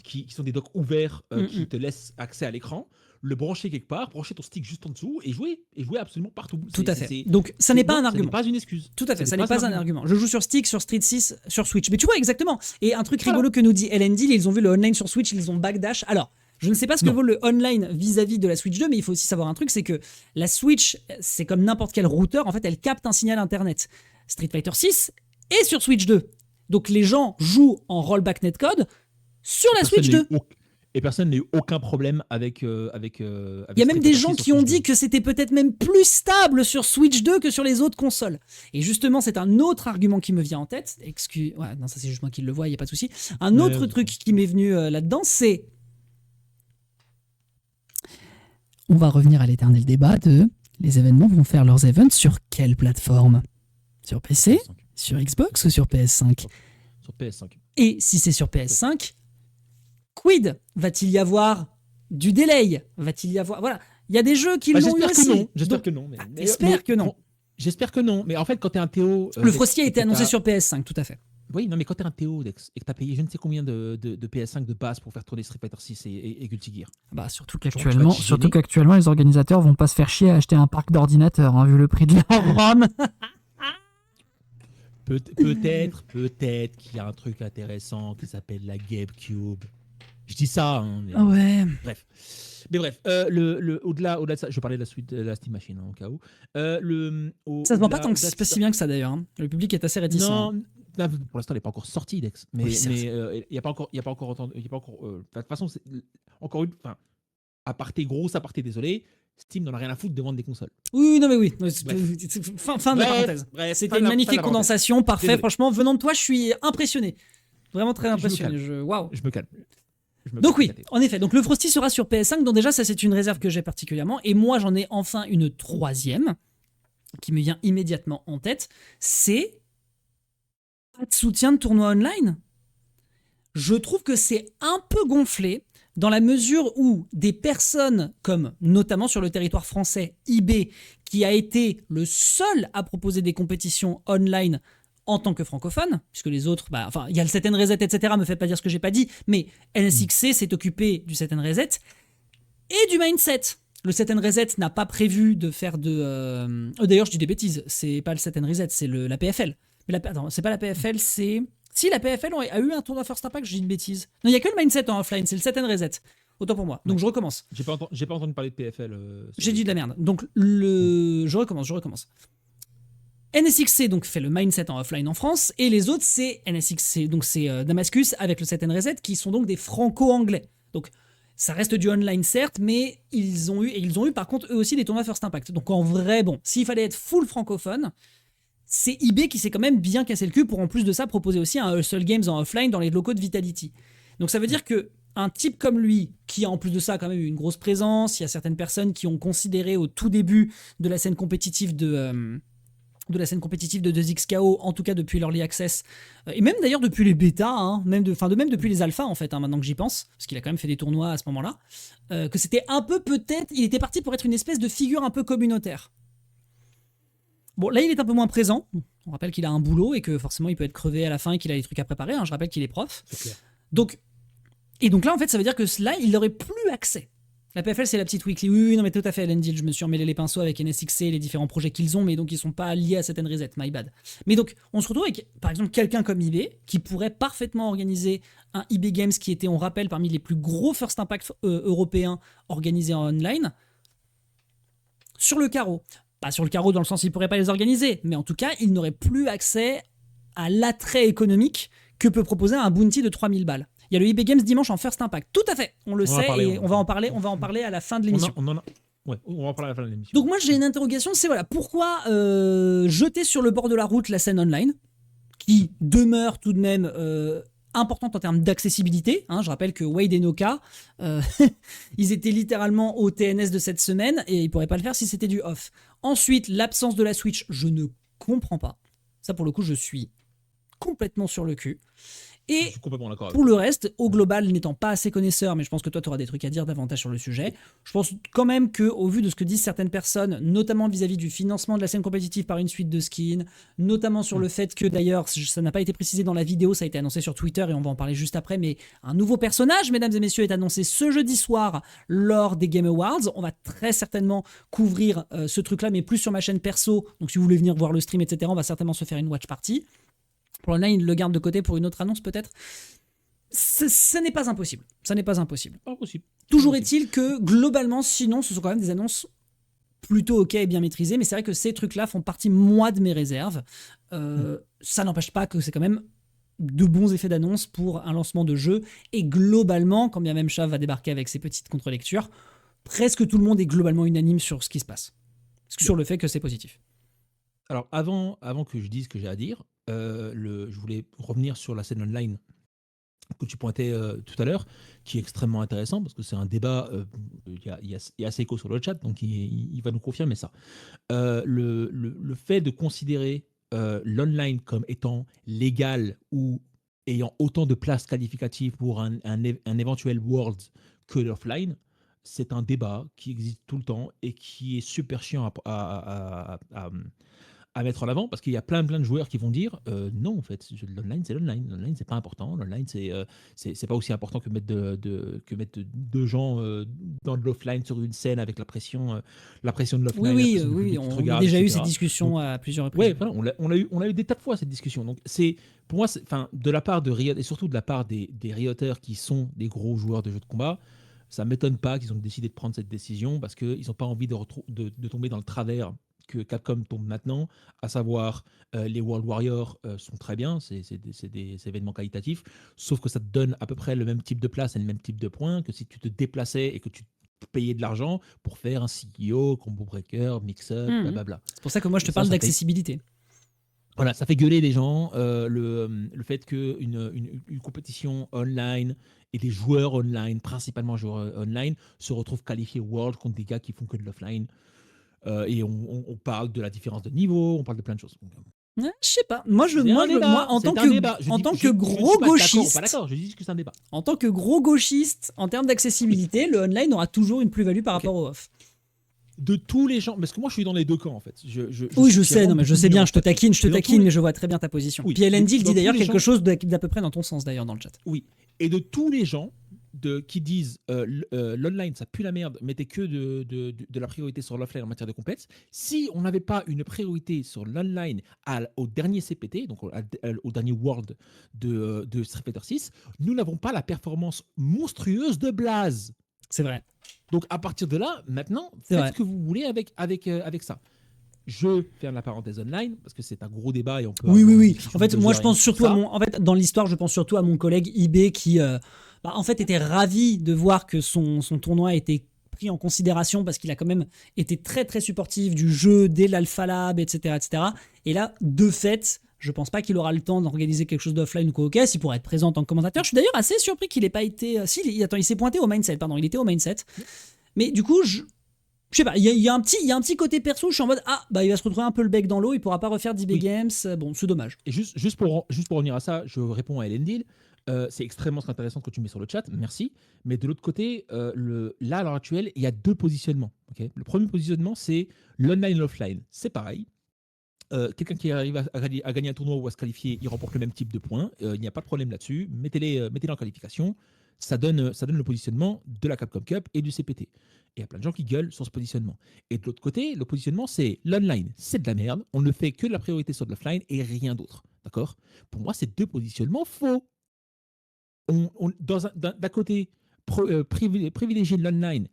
qui sont des docks ouverts Mm, qui te laissent accès à l'écran, le brancher quelque part, brancher ton stick juste en dessous et jouer absolument partout. Tout à fait. Donc, ça n'est pas un Ça argument. n'est pas une excuse. Tout à fait, ça n'est pas un argument. Je joue sur Stick, sur Street 6, sur Switch. Mais tu vois exactement. Et un truc rigolo que nous dit LND, ils ont vu le online sur Switch, ils ont backdash. Alors, je ne sais pas ce que vaut le online vis-à-vis de la Switch 2, mais il faut aussi savoir un truc, c'est que la Switch, c'est comme n'importe quel routeur, en fait, elle capte un signal internet. Street Fighter 6 est sur Switch 2. Donc les gens jouent en rollback netcode sur la Switch 2. Et personne n'a eu aucun problème avec. Il y a même des gens qui ont dit que c'était peut-être même plus stable sur Switch 2 que sur les autres consoles. Et justement, c'est un autre argument qui me vient en tête. Ouais, non, ça c'est juste moi qui le vois, il n'y a pas de souci. Un autre truc qui m'est venu là-dedans, c'est... On va revenir à l'éternel débat de... Les événements vont faire leurs events sur quelle plateforme ? Sur PC ? PS5. Sur Xbox ou sur PS5 ? Sur PS5. Et si c'est sur PS5... Quid ? Va-t-il y avoir du delay ? Va-t-il y avoir... Voilà, il y a des jeux qui l'ont eu aussi. J'espère que non. J'espère que non. J'espère que non. Mais en fait, quand tu es un Théo... le Frosty a été annoncé sur PS5, tout à fait. Oui, non, mais quand tu es un Théo, Dex, et que tu as payé je ne sais combien de PS5 de base pour faire tourner Street Fighter 6 et Guilty Gear. Bah, surtout qu'actuellement, les organisateurs vont pas se faire chier à acheter un parc d'ordinateurs, hein, vu le prix de la ROM. Peut-être qu'il y a un truc intéressant qui s'appelle la GameCube. Je dis ça, hein, mais... Ouais. Bref. Mais bref, au-delà de ça, je parlais de la suite de la Steam Machine, hein, au cas où. Ça se vend pas tant que c'est pas si bien que ça d'ailleurs. Hein. Le public est assez réticent. Non, pour l'instant, elle n'est pas encore sortie, Dex. Mais Oui, il n'y a pas encore entendu. De toute façon, encore une. Enfin, grosse aparté, désolé. Steam n'en a rien à foutre de vendre des consoles. Oui, non, mais oui. Fin de la Bref, parenthèse. bref, C'était fin de une la magnifique parenthèse. condensation. Parfait. Désolé. Franchement, venant de toi, je suis impressionné. Vraiment très Je me impressionné. Waouh. Je me calme. Donc oui, en effet. Donc le Frosty sera sur PS5. Donc déjà, ça c'est une réserve que j'ai particulièrement. Et moi, j'en ai enfin une troisième qui me vient immédiatement en tête. C'est pas de soutien de tournoi online. Je trouve que c'est un peu gonflé dans la mesure où des personnes comme notamment sur le territoire français eBay, qui a été le seul à proposer des compétitions online en tant que francophone, puisque les autres, il y a le set and reset, etc. Me faites pas dire ce que j'ai pas dit, mais NSXC s'est occupé du set and reset et du mindset. Le set and reset n'a pas prévu de faire de... D'ailleurs, je dis des bêtises, c'est pas le set and reset, c'est la PFL. Mais attends, c'est pas la PFL, c'est... Si, la PFL a eu un tournoi First Impact, je dis une bêtise. Non, il n'y a que le mindset en offline, c'est le set and reset. Autant pour moi. Donc je recommence. J'ai pas entendu parler de PFL. J'ai dit de la merde. Donc je recommence. NSXC donc fait le mindset en offline en France et les autres c'est NSXC, donc c'est Damascus avec le set and reset qui sont donc des franco-anglais. Donc ça reste du online certes, mais ils ont eu par contre eux aussi des tournois First Impact. Donc en vrai, bon, s'il fallait être full francophone, c'est eBay qui s'est quand même bien cassé le cul pour en plus de ça proposer aussi un Hustle Games en offline dans les locaux de Vitality. Donc ça veut dire que un type comme lui, qui a en plus de ça quand même eu une grosse présence, il y a certaines personnes qui ont considéré au tout début de la scène compétitive de 2XKO, en tout cas depuis l'Early Access, et même d'ailleurs depuis les bêtas, hein, même depuis les alphas en fait, hein, maintenant que j'y pense, parce qu'il a quand même fait des tournois à ce moment-là, que c'était un peu peut-être, il était parti pour être une espèce de figure un peu communautaire. Bon, là, il est un peu moins présent. On rappelle qu'il a un boulot et que forcément, il peut être crevé à la fin et qu'il a des trucs à préparer. Hein. Je rappelle qu'il est prof. C'est clair. Donc là, en fait, ça veut dire que là, il n'aurait plus accès. La PFL, c'est la petite weekly. Oui, non, mais tout à fait, Lendil. Je me suis emmêlé les pinceaux avec NSXC et les différents projets qu'ils ont, mais donc ils sont pas liés à Set and Reset. My bad. Mais donc, on se retrouve avec, par exemple, quelqu'un comme eBay qui pourrait parfaitement organiser un eBay Games qui était, on rappelle, parmi les plus gros First Impact européens organisés en online sur le carreau. Pas sur le carreau dans le sens où il ne pourrait pas les organiser, mais en tout cas, il n'aurait plus accès à l'attrait économique que peut proposer un bounty de 3000 balles. Il y a le eBay Games dimanche en First Impact. Tout à fait, on le sait et on va en parler à la fin de l'émission. On va en parler à la fin de l'émission. Donc moi, j'ai une interrogation, c'est pourquoi jeter sur le bord de la route la scène online, qui demeure tout de même importante en termes d'accessibilité. Hein, je rappelle que Wade et Noka, ils étaient littéralement au TNS de cette semaine et ils ne pourraient pas le faire si c'était du off. Ensuite, l'absence de la Switch, je ne comprends pas. Ça, pour le coup, je suis complètement sur le cul. Je Et suis complètement d'accord avec pour toi. le reste, au global, n'étant pas assez connaisseur, mais je pense que toi, tu auras des trucs à dire davantage sur le sujet, je pense quand même qu'au vu de ce que disent certaines personnes, notamment vis-à-vis du financement de la scène compétitive par une suite de skins, notamment sur le fait que d'ailleurs, ça n'a pas été précisé dans la vidéo, ça a été annoncé sur Twitter et on va en parler juste après, mais un nouveau personnage, mesdames et messieurs, est annoncé ce jeudi soir lors des Game Awards. On va très certainement couvrir ce truc-là, mais plus sur ma chaîne perso. Donc si vous voulez venir voir le stream, etc., on va certainement se faire une watch party. Pour l'online, il le garde de côté pour une autre annonce peut-être. Ce n'est pas impossible. Ça n'est pas impossible. Pas possible. Toujours Pas est-il que globalement, sinon, ce sont quand même des annonces plutôt ok et bien maîtrisées. Mais c'est vrai que ces trucs-là font partie, moi, de mes réserves. Ça n'empêche pas que c'est quand même de bons effets d'annonce pour un lancement de jeu. Et globalement, quand bien même Chav va débarquer avec ses petites contre-lectures, presque tout le monde est globalement unanime sur ce qui se passe. Sur le fait que c'est positif. Alors, avant que je dise ce que j'ai à dire, je voulais revenir sur la scène online que tu pointais tout à l'heure, qui est extrêmement intéressant, parce que c'est un débat, il y a Seiko sur le chat, donc il va nous confirmer ça. Le fait de considérer l'online comme étant légal ou ayant autant de places qualificatives pour un éventuel World que l'offline, c'est un débat qui existe tout le temps et qui est super chiant à mettre en avant, parce qu'il y a plein de joueurs qui vont dire non, en fait, l'online c'est l'online, l'online c'est pas important, l'online c'est pas aussi important que mettre deux gens dans de l'offline sur une scène avec la pression de l'offline, la pression du public qui te on a regarde, déjà eu etc. ces discussions à plusieurs reprises. Ouais, voilà, on a eu des tas de fois cette discussion. Donc c'est pour moi, de la part de Riot et surtout de la part des Rioters qui sont des gros joueurs de jeux de combat, ça m'étonne pas qu'ils ont décidé de prendre cette décision parce qu'ils n'ont pas envie de tomber dans le travers que Capcom tombe maintenant, à savoir les World Warriors sont très bien, c'est des événements qualitatifs, sauf que ça te donne à peu près le même type de place et le même type de points que si tu te déplaçais et que tu payais de l'argent pour faire un CEO, combo breaker, mix-up, blablabla. C'est pour ça que moi je te parle d'accessibilité. Voilà, ça fait gueuler les gens, le fait qu'une compétition online et des joueurs online, principalement joueurs online, se retrouvent qualifiés World contre des gars qui font que de l'offline. Et on parle de la différence de niveau, on parle de plein de choses. Je sais pas. Moi, en tant que gros gauchiste, pas d'accord, je dis que c'est un débat. En tant que gros gauchiste, en termes d'accessibilité, le online aura toujours une plus-value par rapport au off. De tous les gens, parce que moi je suis dans les deux camps en fait. Oui, je sais, non, mais je sais bien, je te taquine, mais je vois très bien ta position. Oui, Puis LND dit d'ailleurs quelque gens... chose d'à peu près dans ton sens d'ailleurs dans le chat. Oui, et de tous les gens qui disent l'online ça pue la merde, mettez que de la priorité sur l'offline en matière de compète. Si on n'avait pas une priorité sur l'online au dernier CPT, donc au dernier World de Street Fighter 6, nous n'avons pas la performance monstrueuse de Blaze. C'est vrai. Donc à partir de là, maintenant, faites ce que vous voulez avec ça. Je ferme la parenthèse online parce que c'est un gros débat et on peut. Oui. En fait, moi je pense surtout dans l'histoire, je pense surtout à mon collègue IB qui, en fait, était ravi de voir que son tournoi était pris en considération parce qu'il a quand même été très très supportif du jeu dès l'Alpha Lab, etc., etc. Et là, de fait, je pense pas qu'il aura le temps d'organiser quelque chose d'offline ou quoi. Ok, s'il pourrait être présent en tant que commentateur. Je suis d'ailleurs assez surpris qu'il n'ait pas été. Il s'est pointé au mindset, pardon. Il était au mindset. Mais du coup, je sais pas, il y a un petit côté perso, je suis en mode il va se retrouver un peu le bec dans l'eau, il pourra pas refaire d'IB Games, bon, c'est dommage. Et juste pour revenir à ça, je réponds à Elendil, c'est extrêmement intéressant que tu mets sur le chat, merci. Mais de l'autre côté, là à l'heure actuelle, il y a deux positionnements. Okay, le premier positionnement, c'est l'online et l'offline. C'est pareil. Quelqu'un qui arrive à gagner un tournoi ou à se qualifier, il remporte le même type de points. Il n'y a pas de problème là-dessus. Mettez-les en qualification. Ça donne le positionnement de la Capcom Cup et du CPT. Et il y a plein de gens qui gueulent sur ce positionnement. Et de l'autre côté, le positionnement, c'est l'online, c'est de la merde. On ne fait que de la priorité sur de l'offline et rien d'autre. D'accord ? Pour moi, c'est deux positionnements faux. D'un côté, privilégier l'online,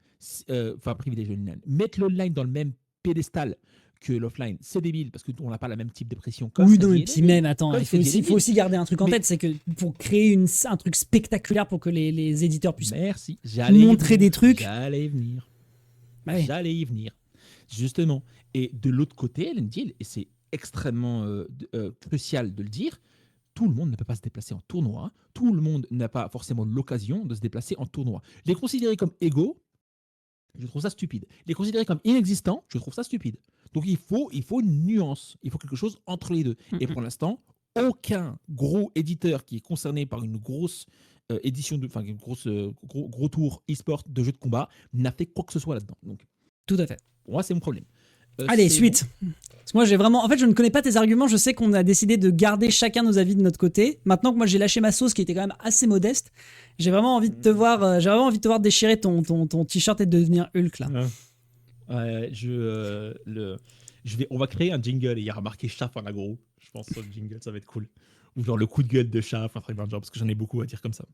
mettre l'online dans le même pédestal que l'offline, c'est débile parce qu'on n'a pas le même type de pression. Oui, non, et puis même, attends, il faut aussi garder un truc en tête, c'est que pour créer un truc spectaculaire pour que les éditeurs puissent montrer des trucs. J'allais y venir. Justement. Et de l'autre côté, Elendil, et c'est extrêmement crucial de le dire, tout le monde ne peut pas se déplacer en tournoi. Tout le monde n'a pas forcément l'occasion de se déplacer en tournoi. Les considérer comme égaux, je trouve ça stupide. Les considérer comme inexistants, je trouve ça stupide. Donc il faut une nuance, il faut quelque chose entre les deux. Et pour l'instant, aucun gros éditeur qui est concerné par une grosse édition, enfin une gros tour e-sport de jeux de combat n'a fait quoi que ce soit là-dedans. Donc, Tout à fait. pour moi, c'est mon problème. Allez, c'est suite. Parce que moi, j'ai vraiment. En fait, je ne connais pas tes arguments. Je sais qu'on a décidé de garder chacun nos avis de notre côté. Maintenant que moi, j'ai lâché ma sauce qui était quand même assez modeste, j'ai vraiment envie de te voir. J'ai vraiment envie de te voir déchirer ton t-shirt et de devenir Hulk là. Ouais, on va créer un jingle et il y aura marqué Chaff en agro. Je pense sur le jingle, ça va être cool. Ou genre le coup de gueule de Chaff, un truc dans le genre, parce que j'en ai beaucoup à dire comme ça.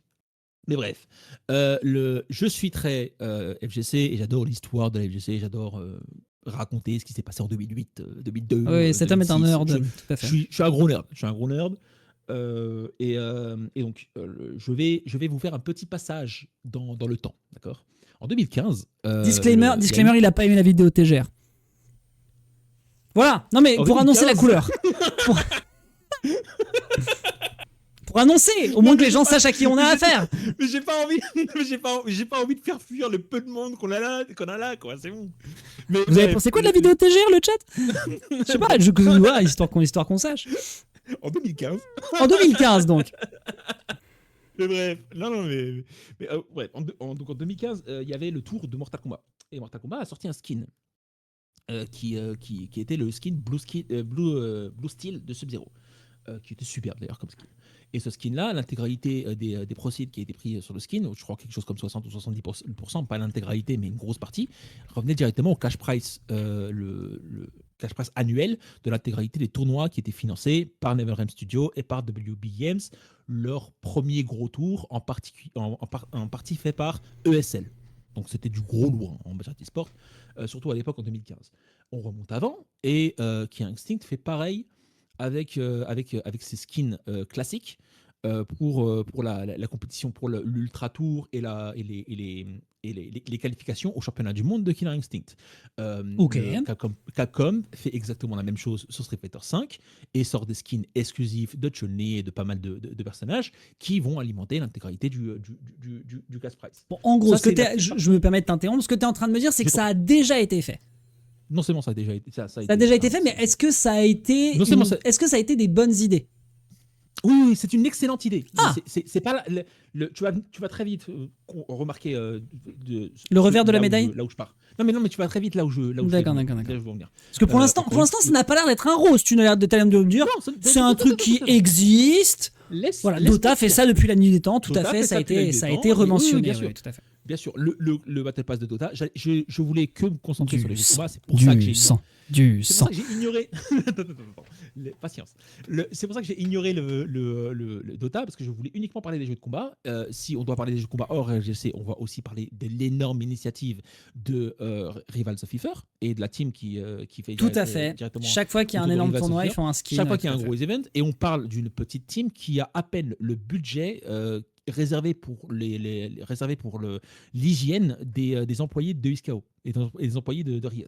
Mais bref, je suis très FGC et j'adore l'histoire de la FGC. J'adore raconter ce qui s'est passé en 2008, 2002. Oui, cet homme est un 2006. nerd. Tout à fait. Je suis un gros nerd. Et donc, je vais vous faire un petit passage dans le temps, d'accord ? En 2015. Disclaimer, il a pas aimé la vidéo TGR. Voilà. Non mais En pour annoncer la 2015. couleur. Pour annoncer, au moins que les gens sachent à qui on a affaire. Mais j'ai pas envie, j'ai pas envie de faire fuir le peu de monde qu'on a là, quoi. C'est bon. Mais Vous avez pensé quoi de la vidéo TGR, le chat? Je sais pas, voilà, histoire qu'on sache. En 2015. En 2015 donc. Mais bref, non, mais ouais, donc en 2015, il y avait le tour de Mortal Kombat. Et Mortal Kombat a sorti un skin qui était le skin Blue Steel de Sub-Zero, qui était superbe d'ailleurs comme skin. Et ce skin-là, l'intégralité des proceeds qui a été pris sur le skin, je crois quelque chose comme 60 ou 70%, pas l'intégralité, mais une grosse partie, revenait directement au cash price, le cash price annuel de l'intégralité des tournois qui étaient financés par NetherRealm Studios et par WB Games, leur premier gros tour, en partie fait par ESL. Donc c'était du gros lourd en matière d'e-sport, surtout à l'époque en 2015. On remonte avant, et Killer Instinct fait pareil avec ses skins classiques pour la compétition, pour l'Ultra Tour et les qualifications au championnat du monde de Killer Instinct. Ok. Capcom fait exactement la même chose sur Street Fighter V et sort des skins exclusifs de Chun-Li et de pas mal de personnages qui vont alimenter l'intégralité du cash price. Bon, en gros, Ça, je me permets de t'interrompre. Ce que tu es en train de me dire, c'est que ça a déjà été fait. Non seulement ça a déjà été, Ça a déjà été fait, mais est-ce que ça a été, est-ce que ça a été des bonnes idées? Oui, c'est une excellente idée. Ah. C'est pas tu vas très vite remarquer le revers de la là médaille. Là où je pars. Non mais tu vas très vite là où je D'accord. là où je veux en venir. Parce que pour l'instant, ça n'a pas l'air d'être un rose. Tu n'as l'air de me dire. Non, C'est un truc qui existe. Voilà, Dota fait ça depuis la nuit des temps. Tout à fait. Ça a été rementionné. Bien sûr. Oui, tout à fait. Bien sûr, le Battle Pass de Dota, je voulais que me concentrer sur les jeux de combat. C'est pour ça que j'ai ignoré. Patience. C'est pour ça que j'ai ignoré le Dota, parce que je voulais uniquement parler des jeux de combat. Si on doit parler des jeux de combat hors RGC, on va aussi parler de l'énorme initiative de Rivals of FIFA et de la team qui fait tout à fait. Chaque fois qu'il y a un énorme tournoi, ils font un skin. Chaque fois qu'il y a un gros event, et on parle d'une petite team qui a à peine le budget réservé pour l'hygiène des employés de XKO et des employés de Riot.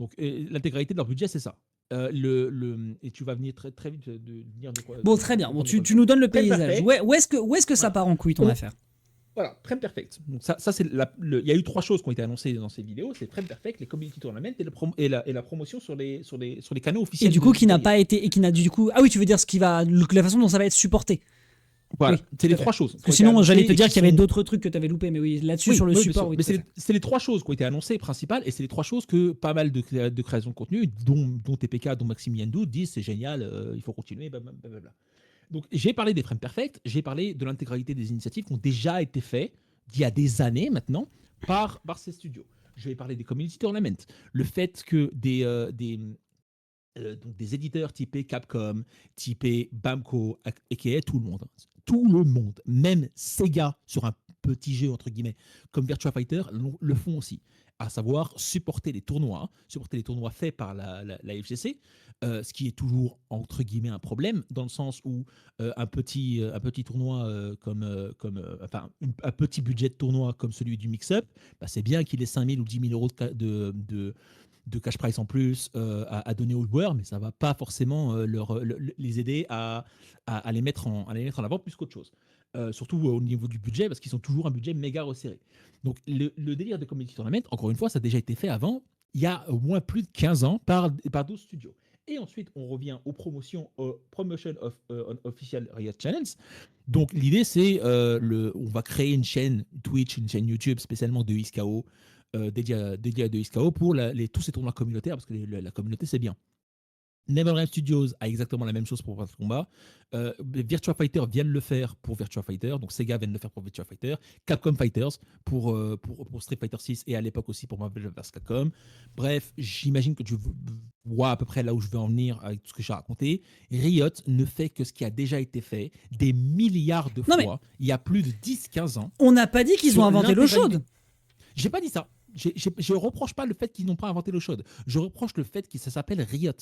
Donc l'intégralité de leur budget, c'est ça. Et tu vas venir très, très vite de venir de quoi. Bon, très bien. Bon, tu nous donnes le paysage. Où est-ce que ça part en couille ton affaire? Voilà, Prem Perfect. Donc ça c'est il y a eu 3 choses qui ont été annoncées dans ces vidéos, c'est Prem Perfect, les community tournaments et la promotion sur les canaux officiels. Et du coup qui n'a pas été ah oui, tu veux dire la façon dont ça va être supporté. Voilà, oui, c'est les 3 choses. Parce que sinon, j'allais te dire qu'il y avait d'autres trucs que tu avais loupés, mais oui, là-dessus, sur le support. Oui, mais c'est les 3 choses qui ont été annoncées principales, et c'est les 3 choses que pas mal de créations de contenu, dont TPK, dont Maxime Yandou, disent c'est génial, il faut continuer, blablabla. Donc j'ai parlé des frames perfects, j'ai parlé de l'intégralité des initiatives qui ont déjà été faites il y a des années maintenant par ces studios. Je vais parler des community tournaments, le fait que donc des éditeurs typés Capcom, typés Bamco, aka tout le monde, même Sega sur un petit jeu entre guillemets comme Virtua Fighter le font aussi, à savoir supporter les tournois faits par la FGC, ce qui est toujours entre guillemets un problème dans le sens où un petit tournoi un petit budget de tournoi comme celui du Mix-Up, c'est bien qu'il ait 5 000 ou 10 000 euros de cash price en plus à donner aux joueurs, mais ça ne va pas forcément les aider à les mettre en avant plus qu'autre chose. Surtout au niveau du budget, parce qu'ils ont toujours un budget méga resserré. Donc le délire de community tournament, encore une fois, ça a déjà été fait avant, il y a au moins plus de 15 ans par d'autres studios. Et ensuite, on revient aux promotion of official Riot Channels. Donc, l'idée, c'est on va créer une chaîne Twitch, une chaîne YouTube spécialement de XKO, dédiée à de XKO pour tous ces tournois communautaires, parce que la communauté, c'est bien. NetherRealm Studios a exactement la même chose pour Mortal Kombat. Virtua Fighter vient de le faire pour Virtua Fighter, donc Sega vient de le faire pour Virtua Fighter. Capcom Fighters pour Street Fighter 6 et à l'époque aussi pour Marvel vs Capcom. Bref, j'imagine que tu vois à peu près là où je veux en venir avec tout ce que j'ai raconté. Riot ne fait que ce qui a déjà été fait des milliards de fois, il y a plus de 10-15 ans. On n'a pas dit qu'ils ont inventé l'eau chaude. J'ai pas dit ça. Je reproche pas le fait qu'ils n'ont pas inventé l'eau chaude. Je reproche le fait que ça s'appelle Riot.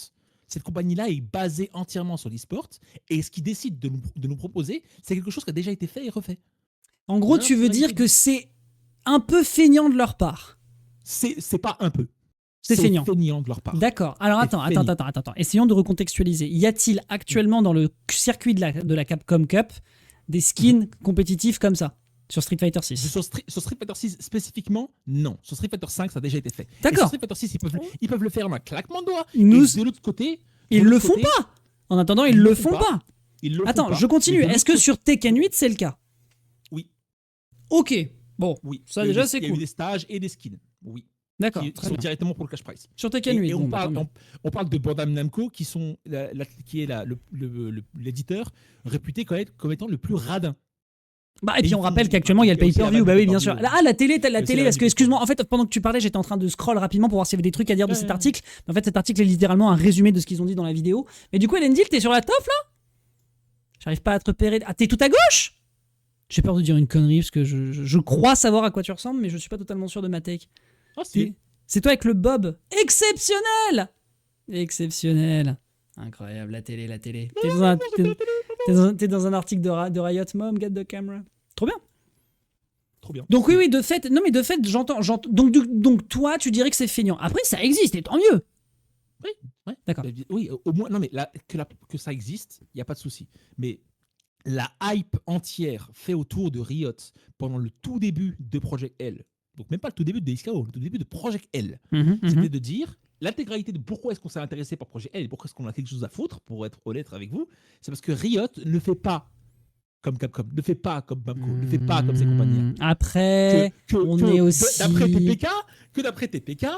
Cette compagnie-là est basée entièrement sur l'e-sport et ce qu'ils décident de nous proposer, c'est quelque chose qui a déjà été fait et refait. En gros, tu veux dire que c'est un peu feignant de leur part. C'est pas un peu. C'est feignant de leur part. D'accord. Alors attends. Essayons de recontextualiser. Y a-t-il actuellement dans le circuit de la Capcom Cup des skins compétitifs comme ça sur Street Fighter 6? Sur Street Fighter 6 spécifiquement, non. Sur Street Fighter 5, ça a déjà été fait. D'accord. Et sur Street Fighter 6, ils peuvent le faire en un claquement de doigts. De l'autre côté... Ils le font pas. En attendant, ils le font pas. Attends, je continue. Est-ce que sur Tekken 8, c'est le cas? Oui. Ok. Bon, oui. Ça déjà, c'est cool. Il y a eu des stages et des skins. Oui. D'accord. Qui sont directement pour le cash prize. Sur Tekken 8. Et on parle de Bandai Namco, qui est l'éditeur réputé comme étant le plus radin. Et puis on rappelle qu'actuellement il y a le pay-per-view. Bah oui, bien sûr. La télé. Parce que, excuse-moi, en fait, pendant que tu parlais, j'étais en train de scroll rapidement pour voir s'il y avait des trucs à dire de cet article. Mais en fait, cet article est littéralement un résumé de ce qu'ils ont dit dans la vidéo. Mais du coup, Elendil, t'es sur la toffe là? J'arrive pas à te repérer. Ah, t'es tout à gauche? J'ai peur de dire une connerie parce que je crois savoir à quoi tu ressembles, mais je suis pas totalement sûr de ma take. Ah, si. C'est toi avec le bob. Exceptionnel. Incroyable, la télé. T'es dans un article de Riot Mom, get the camera. Trop bien. Donc oui, de fait, j'entends. Donc toi, tu dirais que c'est feignant. Après, ça existe, et tant mieux. Oui, ouais. D'accord. Oui, au moins, non mais là, que ça existe, il y a pas de souci. Mais la hype entière fait autour de Riot pendant le tout début de Project L. Donc même pas le tout début de XKO, le tout début de Project L. C'était de dire l'intégralité de pourquoi est-ce qu'on s'est intéressé par Project L et pourquoi est-ce qu'on a quelque chose à foutre, pour être honnête avec vous, c'est parce que Riot ne fait pas comme Capcom, ne fait pas comme Namco, ne fait pas comme ces compagnies. Après, on est aussi... D'après TPK,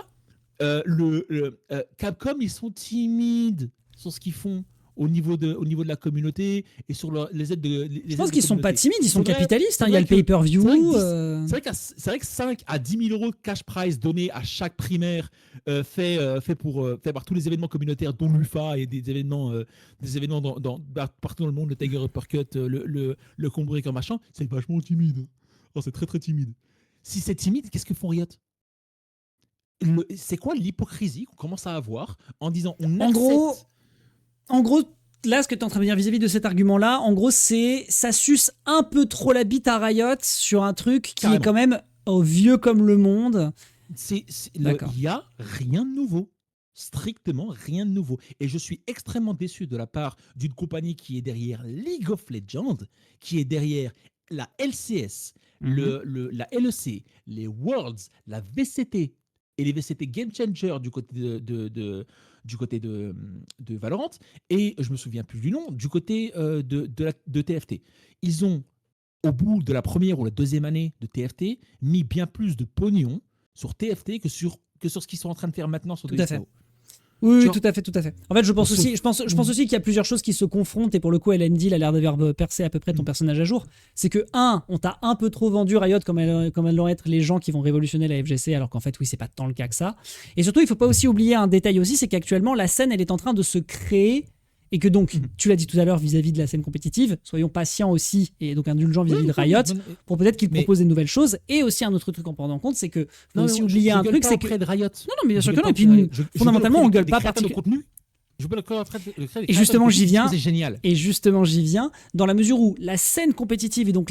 Capcom, ils sont timides sur ce qu'ils font au niveau de la communauté et sur les aides de... Je pense qu'ils sont pas timides, ils sont capitalistes. Il y a le pay-per-view. C'est vrai que 5 à 10 000 euros de cash prize donnés à chaque primaire fait par tous les événements communautaires, dont l'UFA et des événements partout dans le monde, le Tiger Uppercut, le Combo Breaker, machin, c'est vachement timide. Oh, c'est très très timide. Si c'est timide, qu'est-ce que font Riot? C'est quoi l'hypocrisie qu'on commence à avoir en disant on accepte... En gros, là, ce que tu es en train de dire vis-à-vis de cet argument-là, en gros, c'est ça suce un peu trop la bite à Riot sur un truc qui est quand même vieux comme le monde. Il n'y a rien de nouveau. Strictement rien de nouveau. Et je suis extrêmement déçu de la part d'une compagnie qui est derrière League of Legends, qui est derrière la LCS, la LEC, les Worlds, la VCT et les VCT Game Changer du côté de Valorant, et je me souviens plus du nom, du côté de TFT. Ils ont, au bout de la première ou la deuxième année de TFT, mis bien plus de pognon sur TFT que sur ce qu'ils sont en train de faire maintenant sur DSO. Oui, tout à fait. En fait, je pense aussi qu'il y a plusieurs choses qui se confrontent, et pour le coup, Elendil a l'air d'avoir percé à peu près ton personnage à jour. C'est que, on t'a un peu trop vendu Riot comme elles vont être les gens qui vont révolutionner la FGC, alors qu'en fait, oui, c'est pas tant le cas que ça. Et surtout, il faut pas aussi oublier un détail aussi, c'est qu'actuellement, la scène, elle est en train de se créer, et que donc, tu l'as dit tout à l'heure vis-à-vis de la scène compétitive, soyons patients aussi, et donc indulgents vis-à-vis de Riot, pour peut-être qu'ils proposent des nouvelles choses. Et aussi un autre truc en prenant en compte, c'est que faut aussi oublier un truc, c'est que... de Riot. Non, mais bien sûr que non. Et puis, fondamentalement, on gueule pas particulièrement. Je peux d'accord après. Et justement, j'y viens. C'est génial. Et justement, j'y viens dans la mesure où la scène compétitive et donc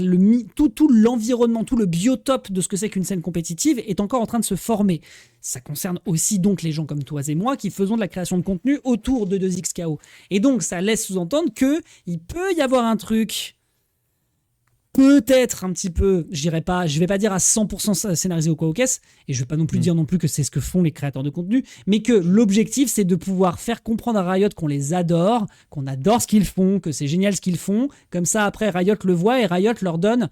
tout l'environnement, tout le biotope de ce que c'est qu'une scène compétitive est encore en train de se former. Ça concerne aussi donc les gens comme toi et moi qui faisons de la création de contenu autour de 2XKO. Et donc, ça laisse sous-entendre que il peut y avoir un truc peut-être un petit peu, je vais pas dire à 100% scénarisé ou quoi au caisse, et je vais pas non plus dire non plus que c'est ce que font les créateurs de contenu, mais que l'objectif c'est de pouvoir faire comprendre à Riot qu'on les adore, qu'on adore ce qu'ils font, que c'est génial ce qu'ils font, comme ça après Riot le voit et Riot leur donne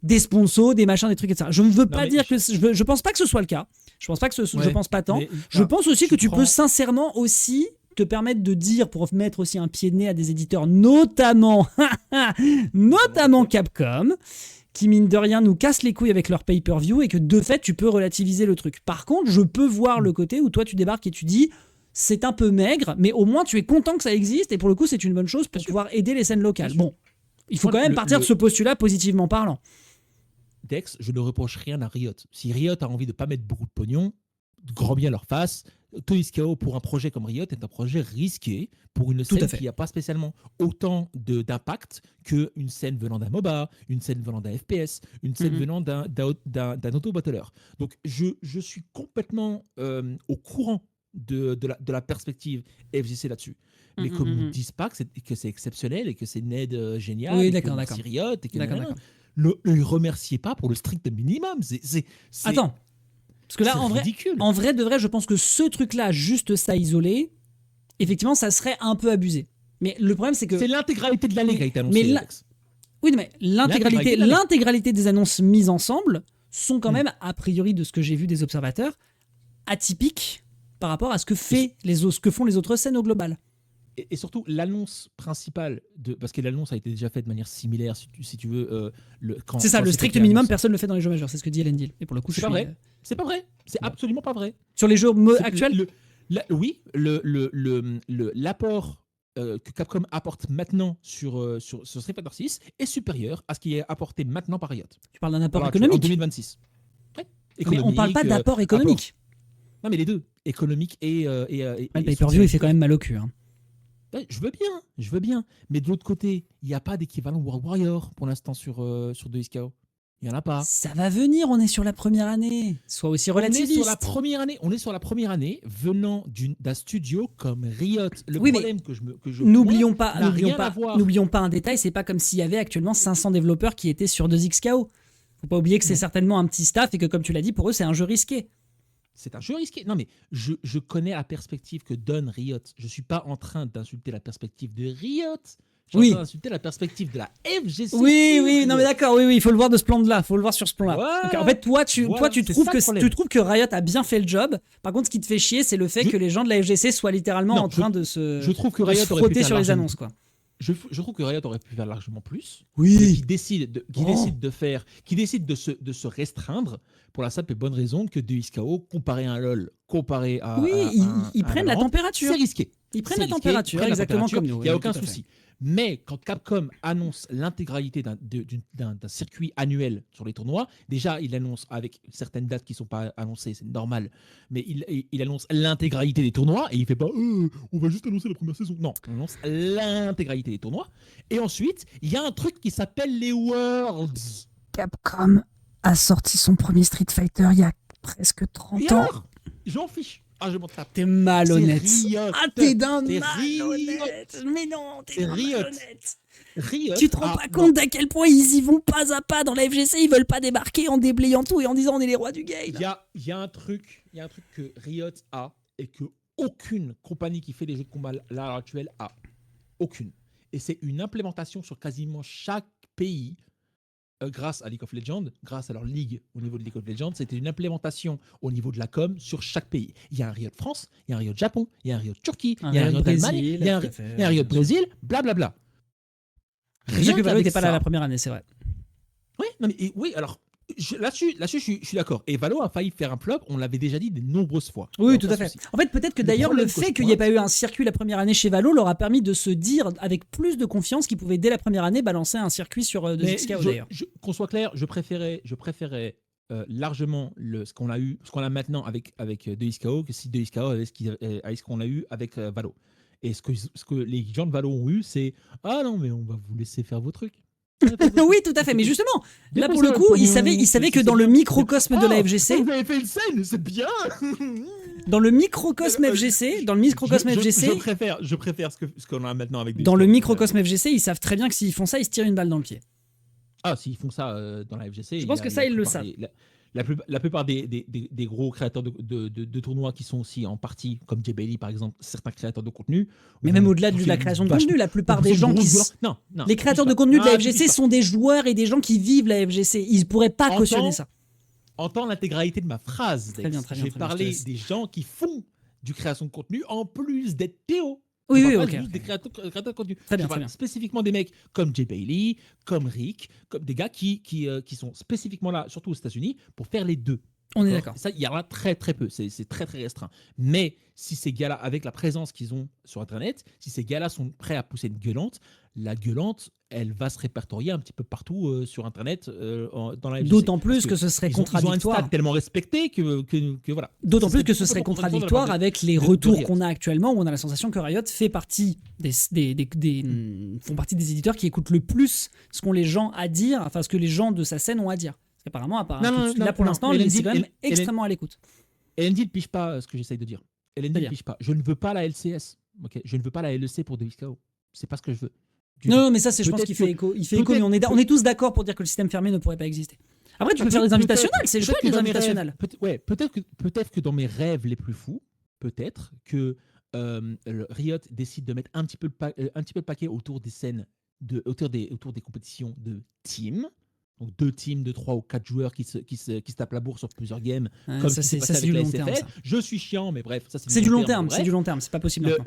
des sponsors, des machins, des trucs, etc. Je ne veux pas dire que je pense pas que ce soit le cas. Je pense pas que je pense pas tant. Je pense aussi que tu peux sincèrement aussi te permettre de dire, pour mettre aussi un pied de nez à des éditeurs, notamment Capcom, qui mine de rien nous casse les couilles avec leur pay-per-view et que de fait tu peux relativiser le truc. Par contre, je peux voir le côté où toi tu débarques et tu dis c'est un peu maigre, mais au moins tu es content que ça existe et pour le coup c'est une bonne chose pour pouvoir aider les scènes locales. Bon, il faut quand même partir de ce postulat positivement parlant. Dex, je ne reproche rien à Riot. Si Riot a envie de pas mettre beaucoup de pognon, grand bien leur face. Toys KO pour un projet comme Riot est un projet risqué pour une scène qui n'a pas spécialement autant d'impact qu'une scène venant d'un MOBA, une scène venant d'un FPS, une scène venant d'un auto-battler. Donc je suis complètement au courant de la perspective FGC là-dessus. Mais qu'on ne dise pas que c'est exceptionnel et que c'est une aide géniale, oui, et d'accord. Riot, et que ne remerciez pas pour le strict minimum. Attends. Parce que là, en vrai de vrai, je pense que ce truc-là, juste ça isolé, effectivement, ça serait un peu abusé. Mais le problème, c'est que... C'est l'intégralité de l'année qui a été annoncée. Oui, mais l'intégralité des annonces mises ensemble sont quand même, a priori, de ce que j'ai vu des observateurs, atypiques par rapport à ce que font les autres scènes au global. Et surtout, l'annonce principale, parce que l'annonce a été déjà faite de manière similaire, si tu veux. C'est ça, le strict minimum, personne ne le fait dans les jeux majeurs. C'est ce que dit Elendil. Et pour le coup, c'est pas vrai. C'est pas vrai. C'est absolument pas vrai. Sur les jeux actuels oui, l'apport que Capcom apporte maintenant sur Street Fighter 6 est supérieur à ce qui est apporté maintenant par Riot. Tu parles d'un apport économique en 2026. Ouais, mais on parle pas d'apport économique. Non, mais les deux, économique et le pay-per-view, il fait quand même mal au cul. Je veux bien. Mais de l'autre côté, il n'y a pas d'équivalent World Warrior pour l'instant sur 2SKO. Il n'y en a pas. Ça va venir, on est sur la première année. Sois aussi relativiste. On est sur la première année venant d'un studio comme Riot. Problème que je n'oublions pas un détail, c'est pas comme s'il y avait actuellement 500 développeurs qui étaient sur 2XKO. Faut pas oublier que c'est certainement un petit staff et que, comme tu l'as dit, pour eux, c'est un jeu risqué. C'est un jeu risqué. Non, mais je connais la perspective que donne Riot. Je ne suis pas en train d'insulter la perspective de Riot. Je suis en train d'insulter la perspective de la FGC. Oui, non mais d'accord, oui, il faut le voir de ce plan-là. Il faut le voir sur ce plan-là. Ouais, donc, en fait, toi, tu trouves que Riot a bien fait le job. Par contre, ce qui te fait chier, c'est le fait que les gens de la FGC soient littéralement en train de se frotter sur les annonces, quoi. Je trouve que Riot aurait pu faire largement plus. Oui. Qui décide de se restreindre pour la simple et bonne raison que 2XKO, comparé à un LoL, comparé à. Oui, ils prennent la température. C'est risqué. Ils prennent la température, exactement comme nous. Il n'y a aucun souci. Mais quand Capcom annonce l'intégralité d'un circuit annuel sur les tournois, déjà il annonce avec certaines dates qui ne sont pas annoncées, c'est normal, mais il annonce l'intégralité des tournois et il ne fait pas on va juste annoncer la première saison. Non, on annonce l'intégralité des tournois. Et ensuite, il y a un truc qui s'appelle les Worlds. Capcom a sorti son premier Street Fighter il y a presque 30 ans. J'en fiche. Je m'en tape. T'es malhonnête. T'es d'un malhonnête. Mais non, t'es malhonnête. Riot. Tu te rends pas compte d'à quel point ils y vont pas à pas dans la FGC, ils veulent pas débarquer en déblayant tout et en disant on est les rois du game. Il y a un truc que Riot a et que aucune compagnie qui fait des jeux de combat à l'heure actuelle a. Aucune. Et c'est une implémentation sur quasiment chaque pays. Grâce à League of Legends, grâce à leur ligue au niveau de League of Legends, c'était une implémentation au niveau de la com sur chaque pays. Il y a un Riot France, il y a un Riot Japon, il y a un Riot Turquie, il y a un Riot Allemagne, il y a un Riot Brésil, blablabla. C'est sûr que Valo n'était pas là la première année, c'est vrai. Oui, alors là-dessus, je suis d'accord. Et Valo a failli faire un flop, on l'avait déjà dit de nombreuses fois. Oui, tout à fait. En fait, peut-être que d'ailleurs, le fait qu'il n'y ait pas eu un circuit la première année chez Valo leur a permis de se dire avec plus de confiance qu'ils pouvaient dès la première année balancer un circuit sur 2XKO d'ailleurs. Qu'on soit clair, je préférais largement ce qu'on a maintenant avec 2XKO que si 2XKO avait ce qu'on a eu avec Valo. Et ce que les gens de Valo ont eu, c'est non, mais on va vous laisser faire vos trucs. Oui, tout à fait. Mais justement, là pour le coup, ils savaient que dans le microcosme de la FGC, vous avez fait une scène, c'est bien. Dans le microcosme FGC, je préfère ce qu'on a maintenant avec. Dans le microcosme FGC, ils savent très bien que s'ils font ça, ils se tirent une balle dans le pied. Ah, s'ils font ça dans la FGC, Je pense que ça, ils le savent. La plupart des gros créateurs de tournois qui sont aussi en partie, comme Jay Bailey par exemple, certains créateurs de contenu. Mais même au-delà de la création de contenu, la plupart des gens qui... Non, Les créateurs de contenu de la FGC sont sont des joueurs et des gens qui vivent la FGC. Ils ne pourraient pas cautionner ça. Entends l'intégralité de ma phrase. Très bien, J'ai parlé des gens qui font du création de contenu en plus d'être Théo. Oui, Juste ok. des créateurs de contenu. Très bien, Je parle spécifiquement des mecs comme Jay Bailey, comme Rick, comme des gars qui sont spécifiquement là, surtout aux États-Unis, pour faire les deux. On est d'accord. Ça, il y en a très très peu, c'est très très restreint. Mais si ces gars-là, avec la présence qu'ils ont sur Internet, si ces gars-là sont prêts à pousser une gueulante, la gueulante, elle va se répertorier un petit peu partout sur Internet dans la FGC. D'autant plus que ce serait ils ont un contradictoire. stade tellement respecté que voilà. D'autant plus que ce serait contradictoire avec les retours qu'on a actuellement, où on a la sensation que Riot fait partie font partie des éditeurs qui écoutent le plus ce qu'ont les gens à dire, enfin ce que les gens de sa scène ont à dire. Parce qu'apparemment, là pour l'instant, c'est quand même extrêmement à l'écoute. LND ne pige pas ce que j'essaye de dire. LND ne C'est-à-dire pige pas. Je ne veux pas la LCS. Okay, je ne veux pas la LEC pour 2xKO. C'est pas ce que je veux. Non, mais ça, c'est je pense Peut-être qu'il fait écho. Il fait peut-être- écho, mais on est tous d'accord pour dire que le système fermé ne pourrait pas exister. Après, tu peux faire des invitationnels, c'est chouette les invitationnels. Peut-être que dans mes rêves les plus fous, peut-être que le Riot décide de mettre un petit peu le paquet autour des scènes, autour des compétitions de team. Donc 2 teams de 3 ou 4 joueurs qui se tapent la bourre sur plusieurs games. Ouais, Comme ça, ce qui s'est c'est passé du avec long la terme. SFL. Ça. Je suis chiant, mais bref, ça C'est du long terme, bref. c'est du long terme, c'est pas possible maintenant.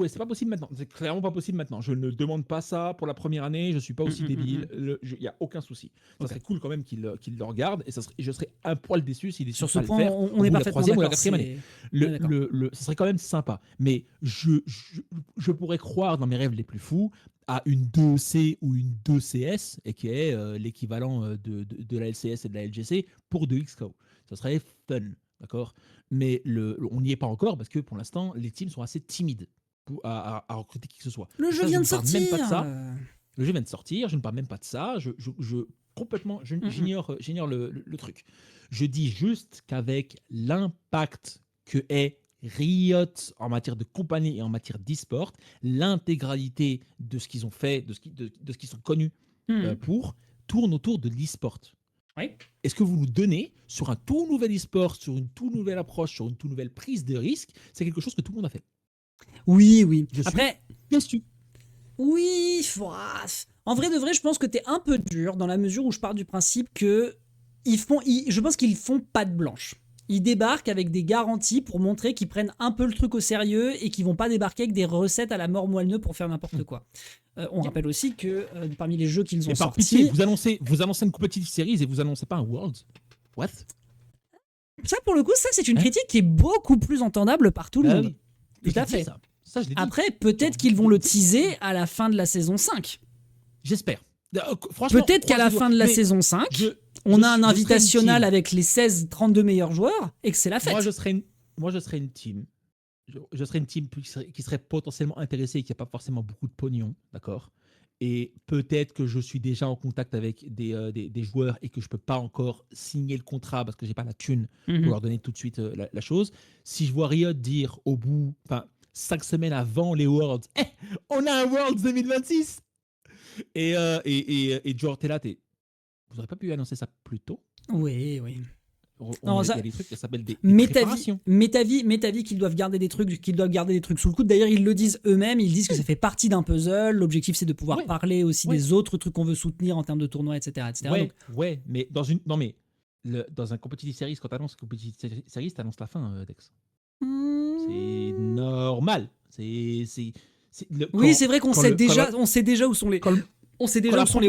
C'est pas possible maintenant. C'est clairement pas possible maintenant. Je ne demande pas ça pour la première année. Je suis pas aussi débile. Il y a aucun souci. Ça serait cool quand même qu'il le regarde et je serais un poil déçu s'il décide Sur ce pas point, le faire. on est parfaitement ou la d'accord. 4e année. Ça serait quand même sympa. Mais je pourrais croire dans mes rêves les plus fous à une 2C ou une 2CS, et qui est l'équivalent de la LCS et de la LGC pour 2xKO. Ça serait fun, d'accord. Mais on n'y est pas encore parce que pour l'instant, les teams sont assez timides à recruter qui que ce soit. Le jeu vient de sortir. Même pas de ça. Le jeu vient de sortir, je ne parle même pas de ça. J'ignore le truc. Je dis juste qu'avec l'impact que est Riot en matière de compagnie et en matière d'e-sport, l'intégralité de ce qu'ils ont fait, de ce qu'ils sont connus pour, tourne autour de l'e-sport. Oui. Est-ce que vous nous donnez sur un tout nouvel e-sport, sur une toute nouvelle approche, sur une toute nouvelle prise de risque, c'est quelque chose que tout le monde a fait. Oui. Je suis Après, déçu. oui, en vrai de vrai, je pense que t'es un peu dur dans la mesure où je pars du principe que je pense qu'ils font patte blanche. Ils débarquent avec des garanties pour montrer qu'ils prennent un peu le truc au sérieux et qu'ils vont pas débarquer avec des recettes à la mort moelleux pour faire n'importe quoi. On rappelle aussi que parmi les jeux qu'ils ont Et par sortis... pitié, vous annoncez une competitive series et vous annoncez pas un Worlds. What? Ça, pour le coup, c'est une critique qui est beaucoup plus entendable par tout le monde. Oui. Tout à fait. Ça, je l'ai dit. Après, peut-être qu'ils vont le teaser à la fin de la saison 5. J'espère. Franchement, Peut-être qu'à la fin de la saison 5, on a un invitationnel avec les 16-32 meilleurs joueurs et que c'est la fête. Moi, je serais une team. Je serais une team qui serait potentiellement intéressée et qui n'a pas forcément beaucoup de pognon, d'accord. Et peut-être que je suis déjà en contact avec des joueurs et que je ne peux pas encore signer le contrat parce que je n'ai pas la thune pour leur donner tout de suite la chose. Si je vois Riot dire au bout, 5 semaines avant les Worlds, on a un Worlds 2026 et Joe Ortella, vous n'auriez pas pu annoncer ça plus tôt? Oui. Il y a des trucs qui s'appellent des préparations. Métavie qu'ils doivent garder des trucs sous le coude. D'ailleurs, ils le disent eux-mêmes. Ils disent que ça fait partie d'un puzzle. L'objectif, c'est de pouvoir parler aussi des autres trucs qu'on veut soutenir en terms de tournois, etc. Mais dans un competitive series, quand tu annonces competitive series, tu annonces la fin, Dex. C'est normal. Oui, c'est vrai qu'on sait déjà où sont les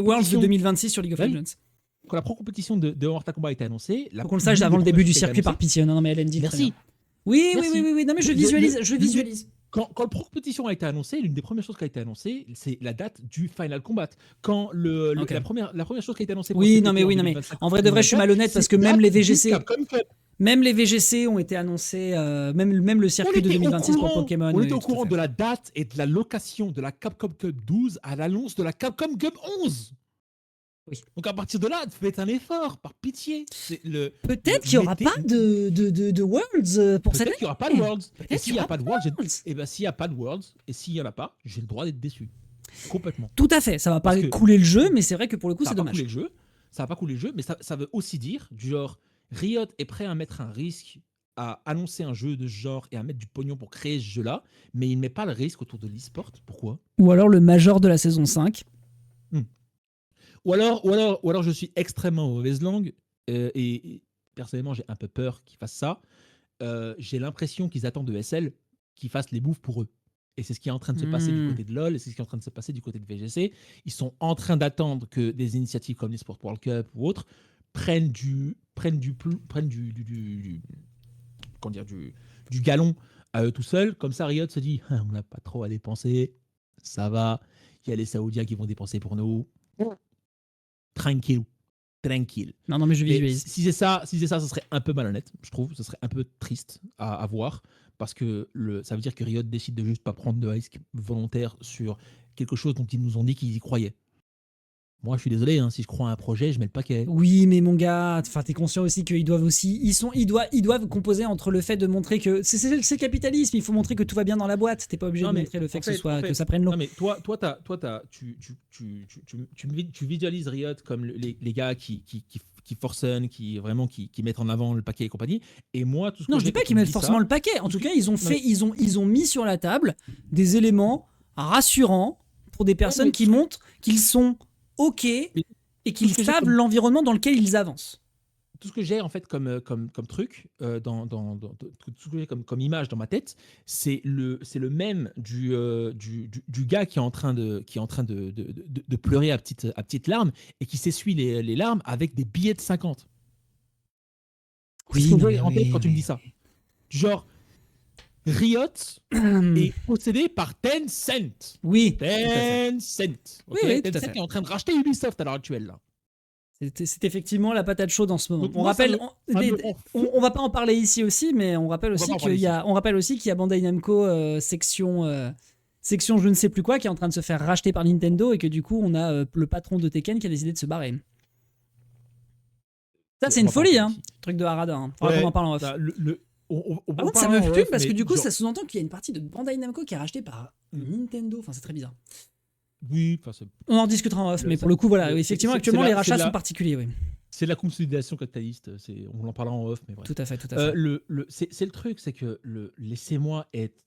Worlds de 2026 sur League of Legends. Quand la pro-compétition de Mortal Kombat a été annoncée... Faut qu'on le sache avant le début du circuit par pitié. Non, mais LND. Merci. Oui. Non, mais je visualise. Quand la pro-compétition a été annoncée, l'une des premières choses qui a été annoncée, c'est la date du Final Combat. Quand la première chose qui a été annoncée... Oui, non, mais en vrai de vrai, je suis malhonnête parce que même les VGC ont été annoncés, même le circuit de 2026 pour Pokémon. On était au courant de la date et de la location de la Capcom Cup 12 à l'annonce de la Capcom Cup 11. Oui. Donc à partir de là, faites un effort, par pitié. Peut-être qu'il n'y aura pas de Worlds pour cette année. Peut-être qu'il n'y aura pas de Worlds. Et s'il n'y a pas de Worlds, et s'il n'y a pas de Worlds, et s'il n'y en a pas, j'ai le droit d'être déçu. Complètement. Tout à fait, ça va pas Parce que- couler le jeu, mais c'est vrai que pour le coup, Ça c'est va pas dommage. couler le jeu. Ça va pas couler le jeu, mais ça veut aussi dire, du genre, Riot est prêt à mettre un risque, à annoncer un jeu de ce genre et à mettre du pognon pour créer ce jeu-là, mais il ne met pas le risque autour de l'e-sport. Pourquoi? Ou alors le major de la saison 5. Ou alors je suis extrêmement mauvaise langue et personnellement j'ai un peu peur qu'ils fassent ça. J'ai l'impression qu'ils attendent de SL qu'ils fassent les moves pour eux. Et c'est ce qui est en train de se passer du côté de LoL, et c'est ce qui est en train de se passer du côté de VGC. Ils sont en train d'attendre que des initiatives comme l'eSport World Cup ou autres prennent du galon à eux tout seuls. Comme ça, Riot se dit on n'a pas trop à dépenser, ça va. Il y a les Saoudiens qui vont dépenser pour nous. Tranquille. Non, mais je Et visualise. si c'est ça, ce serait un peu malhonnête, je trouve. Ce serait un peu triste à voir. Parce que ça veut dire que Riot décide de juste pas prendre de risque volontaire sur quelque chose dont ils nous ont dit qu'ils y croyaient. Moi, je suis désolé, hein, si je crois à un projet, je mets le paquet. Oui, mais mon gars, enfin, t'es conscient aussi qu'ils doivent aussi, ils doivent composer entre le fait de montrer que c'est le capitalisme. Il faut montrer que tout va bien dans la boîte. T'es pas obligé Non, de mais montrer le fait en que ce fait- soit en fait- que ça prenne l'eau. Non, mais tu visualises Riot comme les gars qui forcent, qui mettent en avant le paquet et compagnie. Et moi, tout ce que Non, je dis j'ai pas quand qu'ils tu me mettent dis forcément ça, le paquet. En tout cas, ils ont mais- mis sur la table des éléments rassurants pour des personnes mais qui tout ce que- montrent qu'ils sont OK Mais et qu'ils ce que j'ai savent comme- l'environnement dans lequel ils avancent. tout ce que j'ai en fait comme truc tout ce que j'ai comme image dans ma tête, c'est le même du gars qui est en train de pleurer à petites larmes et qui s'essuie les larmes avec des billets de 50. C'est ce que non, j'ai mais en tête oui, quand tu me oui. dis ça. Genre Riot est possédé par Tencent. Oui, tout à fait. Tencent. Oui, oui, tout à Tencent fait. est en train de racheter Ubisoft à l'heure actuelle là. C'est effectivement la patate chaude en ce moment. Donc On moi, ça rappelle, me- ça me rend fou. on va pas en parler ici aussi, mais on rappelle On va aussi pas en parler on rappelle aussi qu'il y a Bandai Namco section je ne sais plus quoi qui est en train de se faire racheter par Nintendo et que du coup on a le patron de Tekken qui a décidé de se barrer. Ça c'est On une va pas en folie, parler hein, ici. truc de Harada. Hein. Faudra Ouais, qu'on en parle en off. bah, on Par contre, ça parle me en fume off, parce que mais du coup, genre- ça sous-entend qu'il y a une partie de Bandai Namco qui est rachetée par Nintendo. Enfin, c'est très bizarre. Oui, enfin, c'est On en discutera en off, Le- mais pour le coup, voilà, le- effectivement, c'est- actuellement, c'est les la- rachats c'est la- sont particuliers, oui. c'est la consolidation capitaliste. On en parlera en off, mais bref. Tout à fait, tout à fait. C'est le truc, c'est que laissez-moi être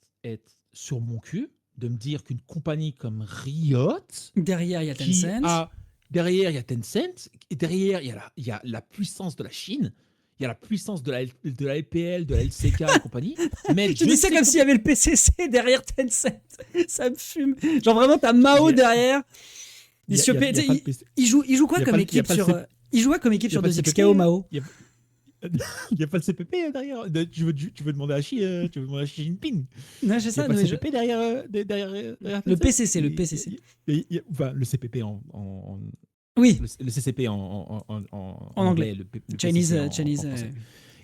sur mon cul de me dire qu'une compagnie comme Riot, Derrière, il y a Tencent. derrière il y a Tencent, et derrière il y a la puissance de la Chine, il y a la puissance de la LPL, de la LCK et compagnie. Mais Je dis ça comme s'il y avait le PCC derrière Tencent. Ça me fume. Genre vraiment, t'as Mao Il y a- derrière. Il joue quoi il y a comme pas le- équipe il y a pas sur... le Il joue quoi comme équipe il y a sur pas le 2XKO, CPP, Mao? Il n'y a pas le CPP derrière. Tu veux demander à Xi Jinping. Non, j'ai Il n'y ça. a pas non, le mais CPP derrière Le Tencent. PCC, le PCC. Enfin, le CPP Oui, le CCP en anglais. le Chinese, PCC en Chinese. français.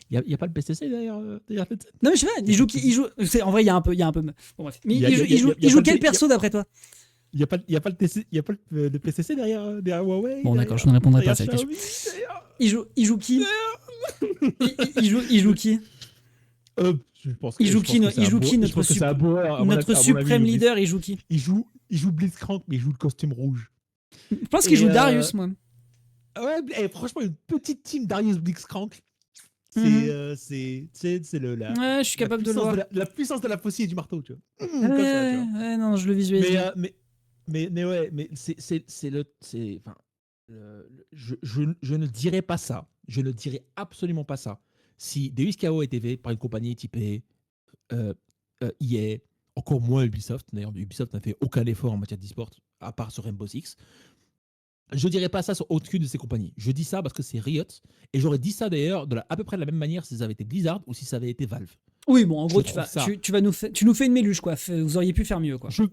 Il n'y a pas le PCC derrière Tencent. Non, mais je sais pas, il joue... En vrai, il y a un peu... Bon, bref. Mais Il y a- il joue il y a pas quel de- perso d'après toi? Il n'y a pas le PCC derrière Huawei. Bon, derrière- d'accord, je ne répondrai pas à derrière cette question. Xiaomi, derrière- Il joue qui? Il joue qui? Je pense Il que- joue je pense qui, que no- c'est il un joue beau- qui, je notre pense que c'est un beau- à mon Notre avis, suprême il joue- leader, il joue qui? Il joue Blitzcrank, mais il joue le costume rouge. Je pense qu'il Et, joue Darius, moi. Ouais, franchement, une petite team Darius Blitzcrank. Mhm. C'est la, Ouais, je suis capable de le voir. la puissance de la faucille et du marteau, tu vois. Ouais, Comme ça, tu vois. ouais, non, je le visualise. Mais ouais, mais je ne dirais pas ça. Je ne dirais absolument pas ça. Si Deus KO était fait par une compagnie typée EA, encore moins Ubisoft. D'ailleurs, Ubisoft n'a fait aucun effort en matière d'e-sport, à part sur Rainbow Six. Je dirais pas ça sur aucune de ces compagnies. Je dis ça parce que c'est Riot. Et j'aurais dit ça d'ailleurs à peu près de la même manière si ça avait été Blizzard ou si ça avait été Valve. Oui, bon, en gros, Je trouve ça. tu nous fais une méluche, quoi. Vous auriez pu faire mieux, quoi. Faites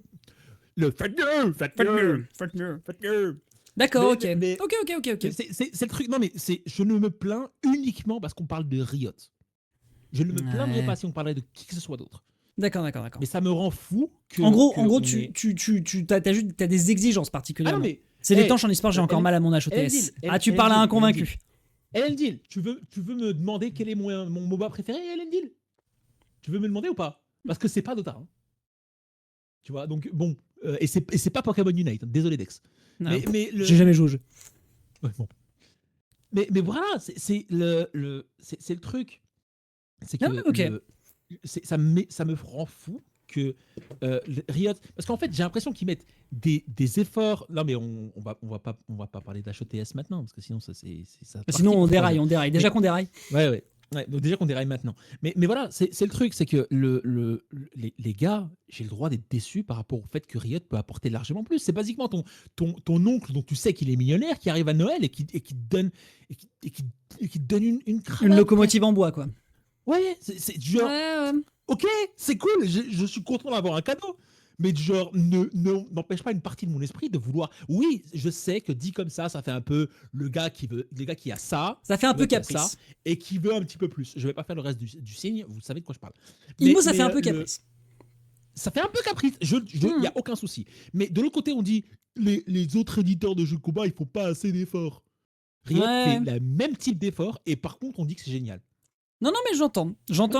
mieux. D'accord, Mais- ok. mais- Ok. C'est le truc. Non, mais je ne me plains uniquement parce qu'on parle de Riot. Je ne me plaindrais Ouais. pas si on parlait de qui que ce soit d'autre. D'accord. Mais ça me rend fou que. En gros, on tu est- t'as des exigences Ah particulièrement. non, mais. C'est des hey, temps en e-sport, j'ai encore Elle- mal à mon HOTS. Elle- Ah, tu elle- parles à un elle- convaincu. Elendil, tu veux me demander quel est mon MOBA préféré, Elendil? Tu veux me demander ou pas? Parce que c'est pas Dota. Hein. Tu vois, donc bon, Et c'est pas Pokémon Unite. Désolé, Dex. Non, Mais j'ai jamais joué au jeu. Ouais, bon. Mais voilà, c'est le truc. C'est que Ah, ok. ça me rend fou que Riot, parce qu'en fait j'ai l'impression qu'ils mettent des efforts. Non mais on va pas parler d'HOTS maintenant parce que sinon ça Sinon on déraille. Déjà qu'on déraille. Ouais. Donc déjà qu'on déraille maintenant. Mais voilà, c'est le truc, c'est que les gars, j'ai le droit d'être déçu par rapport au fait que Riot peut apporter largement plus. C'est basiquement ton oncle dont tu sais qu'il est millionnaire qui arrive à Noël et qui te donne une cravate. Une locomotive en bois, quoi. Ouais, c'est genre. Ouais. Ok, c'est cool, je suis content d'avoir un cadeau. Mais genre, n'empêche pas une partie de mon esprit de vouloir. Oui, je sais que dit comme ça fait un peu le gars qui a ça. Ça fait un peu qui a caprice. ça, et qui veut un petit peu plus. Je vais pas faire le reste du signe, vous savez de quoi je parle. Imo, ça fait un peu caprice. Ça fait un peu caprice, il y a aucun souci. Mais de l'autre côté, on dit les autres éditeurs de jeux de combat, ils font pas assez d'efforts. Riot fait le même type d'effort, et par contre, on dit que c'est génial. Non, mais j'entends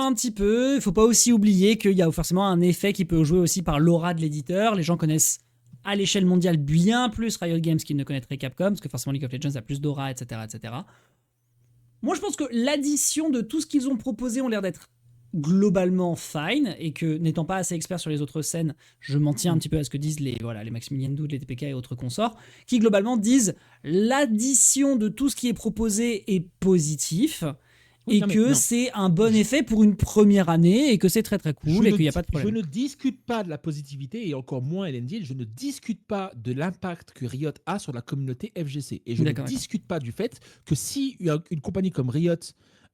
un petit peu. Il faut pas aussi oublier qu'il y a forcément un effet qui peut jouer aussi par l'aura de l'éditeur. Les gens connaissent à l'échelle mondiale bien plus Riot Games qu'ils ne connaîtraient Capcom, parce que forcément League of Legends a plus d'aura, etc., etc. Moi, je pense que l'addition de tout ce qu'ils ont proposé ont l'air d'être globalement fine, et que n'étant pas assez expert sur les autres scènes, je m'en tiens un petit peu à ce que disent les Maximilian Dood, les TPK et autres consorts, qui globalement disent l'addition de tout ce qui est proposé est positif. Et que c'est un bon effet pour une première année, et que c'est très très cool, et qu'il n'y a pas de problème. Je ne discute pas de la positivité, et encore moins Elendil, je ne discute pas de l'impact que Riot a sur la communauté FGC. Et je ne discute pas du fait que si une compagnie comme Riot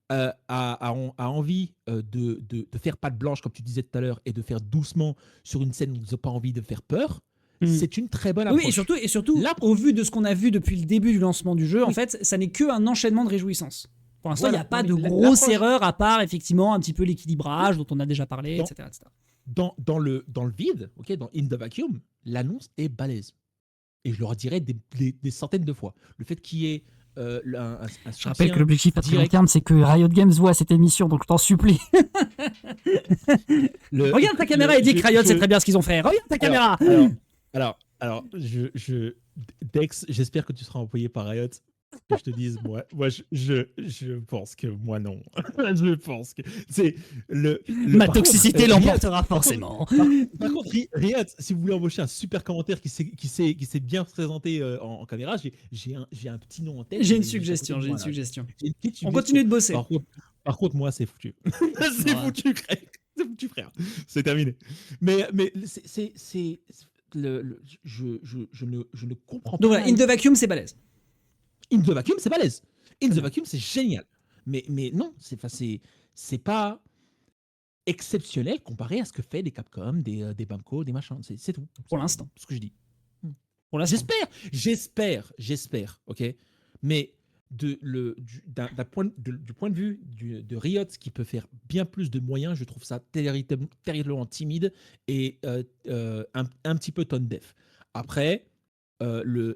a envie de faire patte blanche, comme tu disais tout à l'heure, et de faire doucement sur une scène où ils n'ont pas envie de faire peur, c'est une très bonne approche. Oui, et surtout au vu de ce qu'on a vu depuis le début du lancement du jeu, en fait, ça n'est qu'un enchaînement de réjouissances. Pour l'instant, il n'y a pas de grosse erreur, à part effectivement un petit peu l'équilibrage dont on a déjà parlé, etc. Dans le vide, dans In the Vacuum, l'annonce est balèze. Et je leur dirais des centaines de fois. Le fait qu'il y ait je rappelle que l'objectif à très long terme, c'est que Riot Games voit cette émission, donc je t'en supplie. Regarde ta caméra et dis que Riot c'est très bien ce qu'ils ont fait. Regarde ta caméra. Alors, Dex, j'espère que tu seras employé par Riot. Que je te dise, moi je pense que moi non. Je pense que c'est ma toxicité l'emportera forcément. Par contre, Riot, si vous voulez embaucher un super commentaire qui sait bien se présenter en caméra, j'ai un petit nom en tête. J'ai une suggestion. On continue de bosser. Par contre, moi, c'est foutu. C'est foutu, frère. C'est terminé. Mais je ne comprends pas. Donc voilà, In the Vacuum, c'est balèze. In the Vacuum, c'est balèze. In the Vacuum, c'est génial. Mais non, c'est pas exceptionnel comparé à ce que fait des Capcom, des Bamco, des machins. C'est tout. Pour l'instant. Ce que je dis. Pour l'instant. J'espère, ok. Mais du point de vue de Riot, qui peut faire bien plus de moyens, je trouve ça terriblement timide et un petit peu tone deaf. Après,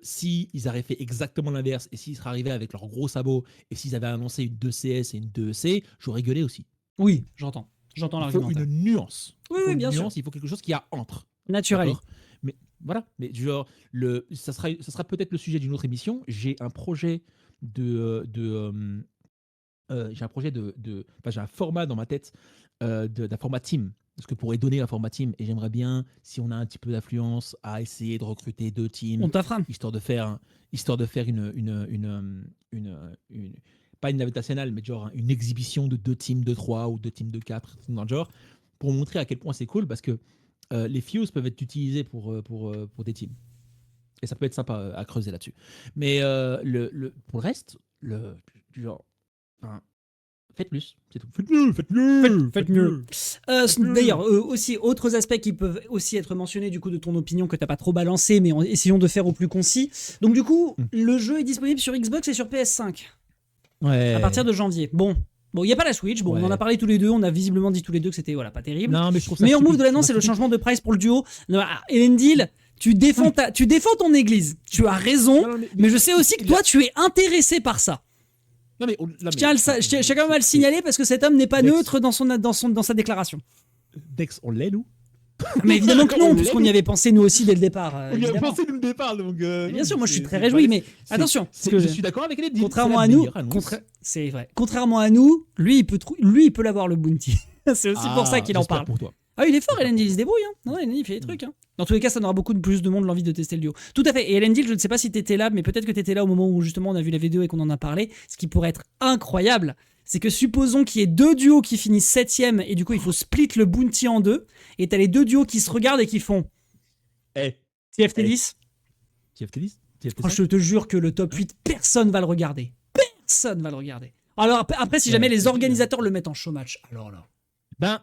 si ils avaient fait exactement l'inverse, et s'ils seraient arrivés avec leurs gros sabots, et s'ils avaient annoncé une 2CS et une 2EC, j'aurais gueulé aussi. Oui, j'entends l'argument. Il faut une nuance. Oui, bien sûr. Il faut quelque chose qui a entre. Naturel. Mais voilà. Mais genre, ça sera peut-être le sujet d'une autre émission. J'ai un projet j'ai un format dans ma tête d'un format team, ce que pourrait donner un format team, et j'aimerais bien, si on a un petit peu d'affluence, à essayer de recruter 2 teams, on t'afframe, histoire de faire une pas une navette nationale, mais genre une exhibition de 2 teams de 3 ou 2 teams de 4 dans le genre, pour montrer à quel point c'est cool, parce que les Fuse peuvent être utilisés pour des teams. Et ça peut être sympa à creuser là-dessus. Mais pour le reste, faites plus, c'est tout. Faites mieux. D'ailleurs, aussi, autres aspects qui peuvent aussi être mentionnés du coup de ton opinion que t'as pas trop balancé, mais essayons de faire au plus concis. Donc du coup, le jeu est disponible sur Xbox et sur PS5. Ouais. À partir de janvier. Bon, il n'y a pas la Switch. Bon, ouais. On en a parlé tous les deux. On a visiblement dit tous les deux que c'était pas terrible. Non, mais je trouve ça meilleur move de l'annonce, c'est le changement de price pour le duo. Elendil, tu défends ton église. Tu as raison, mais je sais aussi que toi, tu es intéressé par ça. Je tiens quand même à le signaler parce que cet homme n'est pas neutre dans sa déclaration. Dex, on l'est, nous? Mais évidemment que non, On puisqu'on y l'avait- avait pensé nous aussi dès le départ. On y a Évidemment. pensé dès le départ, donc. Bien non, sûr, moi je suis c'est- très c'est réjoui, pas- mais c'est- attention, parce c'est- que je suis d'accord avec les contrairement à c'est la nous, meilleure annonce. c'est vrai. Contrairement à nous, lui il peut l'avoir le bounty. C'est aussi pour ça qu'il en j'espère parle. pour toi. Ah, il est fort, Elendil, il se débrouille. Hein. Non, Elendil, il fait des trucs. Hein. Dans tous les cas, ça donnera beaucoup plus de monde l'envie de tester le duo. Tout à fait. Et Elendil, je ne sais pas si t'étais là, mais peut-être que t'étais là au moment où justement on a vu la vidéo et qu'on en a parlé. Ce qui pourrait être incroyable, c'est que supposons qu'il y ait 2 duos qui finissent 7ème et du coup il faut split le bounty en 2. Et t'as les 2 duos qui se regardent et qui font Eh, TFT10. TFT10 TFT5 Oh, je te jure que le top 8, personne va le regarder. Personne va le regarder. Alors après, si jamais Ouais, les c'est organisateurs le mettent en showmatch, alors là. Ben,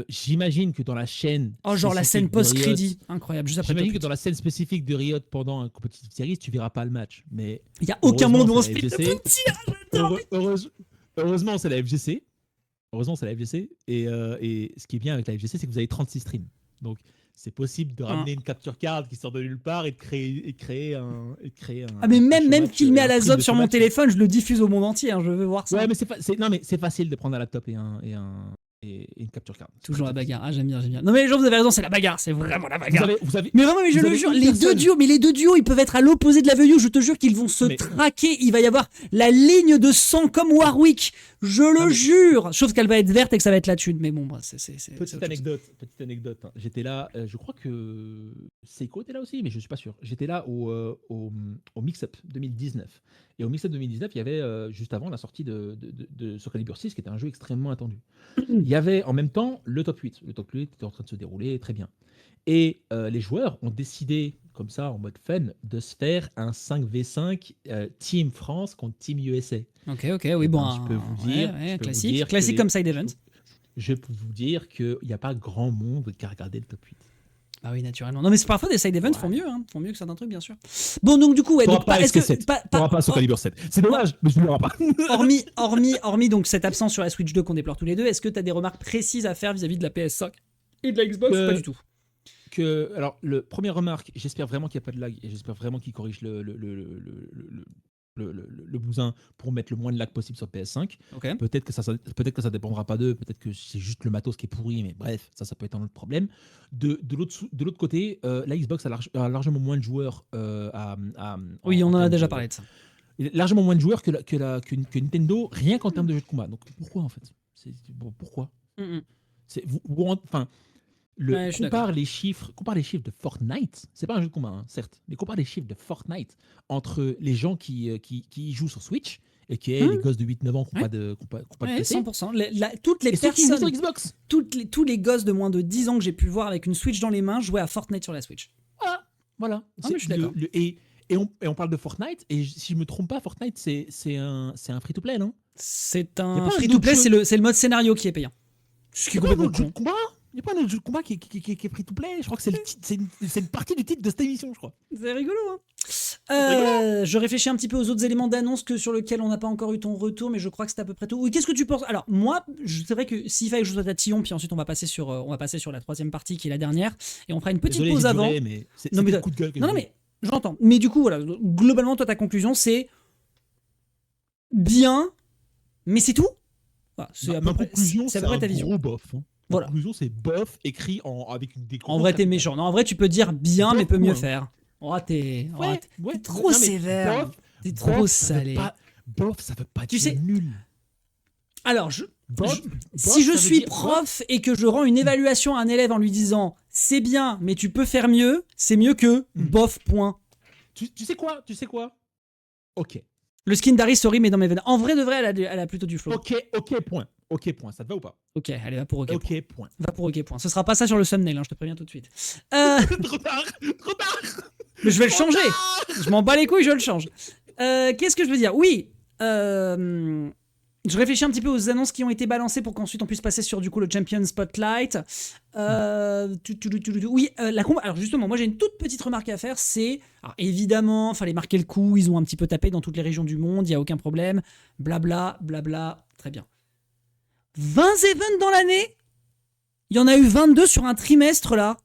j'imagine que dans la chaîne. Oh, genre la scène spécifique de Riot, post-crédit. Incroyable, juste après J'imagine top que dans la scène spécifique de Riot pendant un competitive series, tu verras pas le match. Mais Il n'y a aucun heureusement, monde où on c'est split la le FGC. bounty. Ah, j'adore. Heureusement, c'est la FGC. Heureusement, c'est la FGC. Et ce qui est bien avec la FGC, c'est que vous avez 36 streams. Donc, c'est possible de ramener une capture card qui sort de nulle part et de créer un. Ah, mais même showmatch, qu'il met à un la stream zone de sur mon showmatch. téléphone, je le diffuse au monde entier. Hein, je veux voir ça. Ouais, mais non, mais c'est facile de prendre un laptop et une capture card. Toujours la bagarre. Ah, j'aime bien, j'aime bien. Non, mais les gens, vous avez raison, c'est la bagarre. C'est vraiment la Vous bagarre. avez, Mais vraiment, mais je vous le avez jure, une les deux personne. duos, mais les 2 duos, ils peuvent être à l'opposé de la vieille. Je te jure qu'ils vont se Mais- traquer. Il va y avoir la ligne de sang comme Warwick. Je le mais- jure. Sauf qu'elle va être verte et que ça va être la thune. Mais bon, bah, c'est autre Petite chose. anecdote. Hein. J'étais là, je crois que Seiko était là aussi, mais je suis pas sûr. J'étais là au Mix-Up 2019. Et au Mix-Up 2019, il y avait juste avant la sortie de Soul Calibur 6, qui était un jeu extrêmement attendu. Il y avait en même temps le top 8. Le top 8 était en train de se dérouler très bien. Et les joueurs ont décidé, comme ça, en mode fun, de se faire un 5v5 Team France contre Team USA. Ok, oui, bon. Je peux vous dire, je peux vous classique. dire que Classique les- comme side event. Je peux vous dire qu'il n'y a pas grand monde qui a regardé le top 8. Ah oui, naturellement. Non, mais c'est parfois des side events Ouais. font mieux, hein. Font mieux que certains trucs, bien sûr. Bon, donc du coup, ouais. T'auras Donc, pas est-ce que SK7. pas- T'auras pas sur Calibur 7. C'est dommage, mais tu ne l'auras pas. hormis donc cette absence sur la Switch 2 qu'on déplore tous les deux, est-ce que tu as des remarques précises à faire vis-à-vis de la PS5 et de la Xbox ou pas du tout? Alors, première remarque, j'espère vraiment qu'il n'y a pas de lag et j'espère vraiment qu'ils corrigent le bousin pour mettre le moins de lag possible sur PS5. Ok. Peut-être que ça dépendra pas d'eux, peut-être que c'est juste le matos qui est pourri, mais bref, ça peut être un autre problème. De l'autre côté, la Xbox a largement moins de joueurs. Oui, on en a termes déjà parlé de ça. largement moins de joueurs que Nintendo, rien qu'en termes de jeux de combat. Donc pourquoi en fait Pourquoi Enfin, Ouais, je suis compare les chiffres de Fortnite. C'est pas un jeu de combat, hein, certes, mais compare les chiffres de Fortnite entre les gens qui y jouent sur Switch et qui est les gosses de 8-9 ans qui n'ont pas de Ouais, PC, 100%. Toutes les et ceux qui jouent sur personnes, Xbox. tous les gosses de moins de 10 ans que j'ai pu voir avec une Switch dans les mains jouaient à Fortnite sur la Switch. Voilà. Ah, mais je suis d'accord. Et on parle de Fortnite, et si je me trompe pas, Fortnite c'est un free-to-play, non? C'est Y a un pas un free-to-play, autre jeu. c'est le mode scénario qui est payant. Ce qui est Il n'y a pas un complètement autre jeu con. de combat. Il n'y a pas un autre jeu de combat qui est free-to-play. Je crois que c'est une partie du titre de cette émission, je crois. C'est rigolo, hein. Je réfléchis un petit peu aux autres éléments d'annonce sur lesquels on n'a pas encore eu ton retour, mais je crois que c'est à peu près tout. Oui, qu'est-ce que tu penses? Alors, moi, c'est vrai que s'il fallait que je sois tatillon, puis ensuite on va passer sur la troisième partie qui est la dernière, et on fera une petite Désolé, pause j'ai avant. duré, mais c'est Non, mais un coup de gueule. que Non, j'ai non, eu. mais j'entends. Mais du coup, voilà, globalement, toi, ta conclusion, c'est bien, mais c'est tout. Voilà, c'est à peu Ma près, conclusion, c'est à c'est peu près un ta vision. gros bof. Hein. Voilà. Ma conclusion, c'est bof écrit avec des gros En vrai, t'es capitales. méchant. Non, en vrai, tu peux dire bien, Bof, mais peut mieux ouais. faire. Oh, t'es Ouais, t'es trop non, mais sévère. bof, T'es trop bof, ça veut salé. Bof, ça veut pas Tu dire sais- nul. Alors, Bof, si je ça veut suis dire prof et que je rends une évaluation à un élève en lui disant c'est bien, mais tu peux faire mieux, c'est mieux que bof, point. Tu sais quoi Ok. Le skin d'Harry, sorry, mais dans mes veines. En vrai de vrai, elle a plutôt du flow. Ok, point. Ok, point. Ça te va ou pas? Ok, allez, va pour ok. Point. Ok, point. Va pour ok, point. Ce sera pas ça sur le thumbnail, hein, je te préviens tout de suite. Trop tard. Mais je vais le changer. Je m'en bats les couilles, je le change. Qu'est-ce que je veux dire? Oui. Je réfléchis un petit peu aux annonces qui ont été balancées pour qu'ensuite on puisse passer sur du coup le Champion Spotlight. Oui, alors justement, moi j'ai une toute petite remarque à faire, c'est alors évidemment, fallait marquer le coup, ils ont un petit peu tapé dans toutes les régions du monde, il y a aucun problème, blabla, blabla, très bien. 20 events dans l'année? Il y en a eu 22 sur un trimestre là.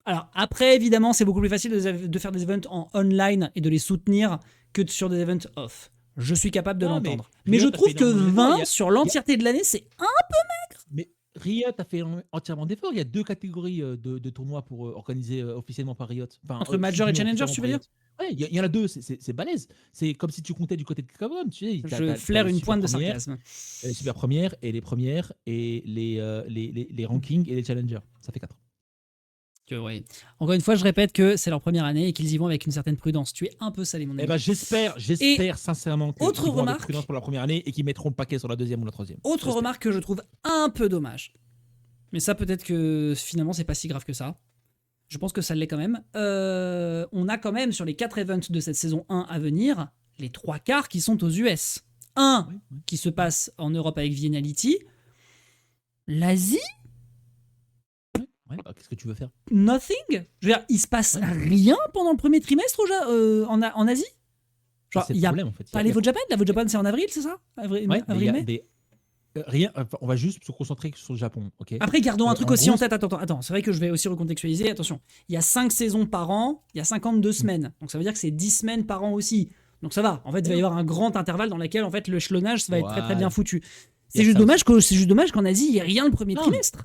Alors après, évidemment, c'est beaucoup plus facile de faire des events en online et de les soutenir que sur des events off. Je suis capable de Non, l'entendre. mais Mais je Riot a trouve fait que énormément 20 d'efforts. sur l'entièreté de l'année, c'est un... Riot a fait entièrement d'efforts. Il y a 2 catégories de tournois pour organiser officiellement par Riot. Enfin, Entre Major et excuse-moi, Challenger, officiellement tu par veux dire? Riot. Ouais, il y en a 2, c'est balèze. C'est comme si tu comptais du côté de Capcom. Tu sais, Je flaire les une super pointe de premières, sarcasme. les super premières et les premières et les rankings et les challengers. Ça fait 4. Ouais. Encore une fois, je répète que c'est leur première année et qu'ils y vont avec une certaine prudence. Tu es un peu salé, mon ami. Eh ben, j'espère sincèrement qu'ils autre vont avec remarque- prudence pour la première année et qu'ils mettront le paquet sur la deuxième ou la troisième. Autre J'espère. remarque que je trouve un peu dommage. Mais ça, peut-être que finalement, c'est pas si grave que ça. Je pense que ça l'est quand même. On a quand même sur les 4 events de cette saison 1 à venir, les 3 quarts qui sont aux US. Un Ouais, ouais. qui se passe en Europe avec Viennality. L'Asie, Ouais, bah, qu'est-ce que tu veux faire? nothing. Je veux dire, il se passe rien pendant le premier trimestre en Asie. Genre, C'est il le y a problème en fait. pas l'Evo Japan. L'Evo Japan, c'est en avril, c'est ça? Ouais, mais il y a Avril-mai. des- rien. Enfin, on va juste se concentrer sur le Japon, ok? Après, gardons un truc en aussi gros, en tête. Attends, c'est vrai que je vais aussi recontextualiser. Attention, il y a 5 saisons par an, il y a 52 semaines. Donc ça veut dire que c'est 10 semaines par an aussi. Donc ça va. En fait, il va y avoir un grand intervalle dans lequel en fait, le échelonnage ça va être très très bien Voilà. foutu. Il C'est y a juste, ça dommage qu'en Asie, il n'y ait rien le premier Non. trimestre.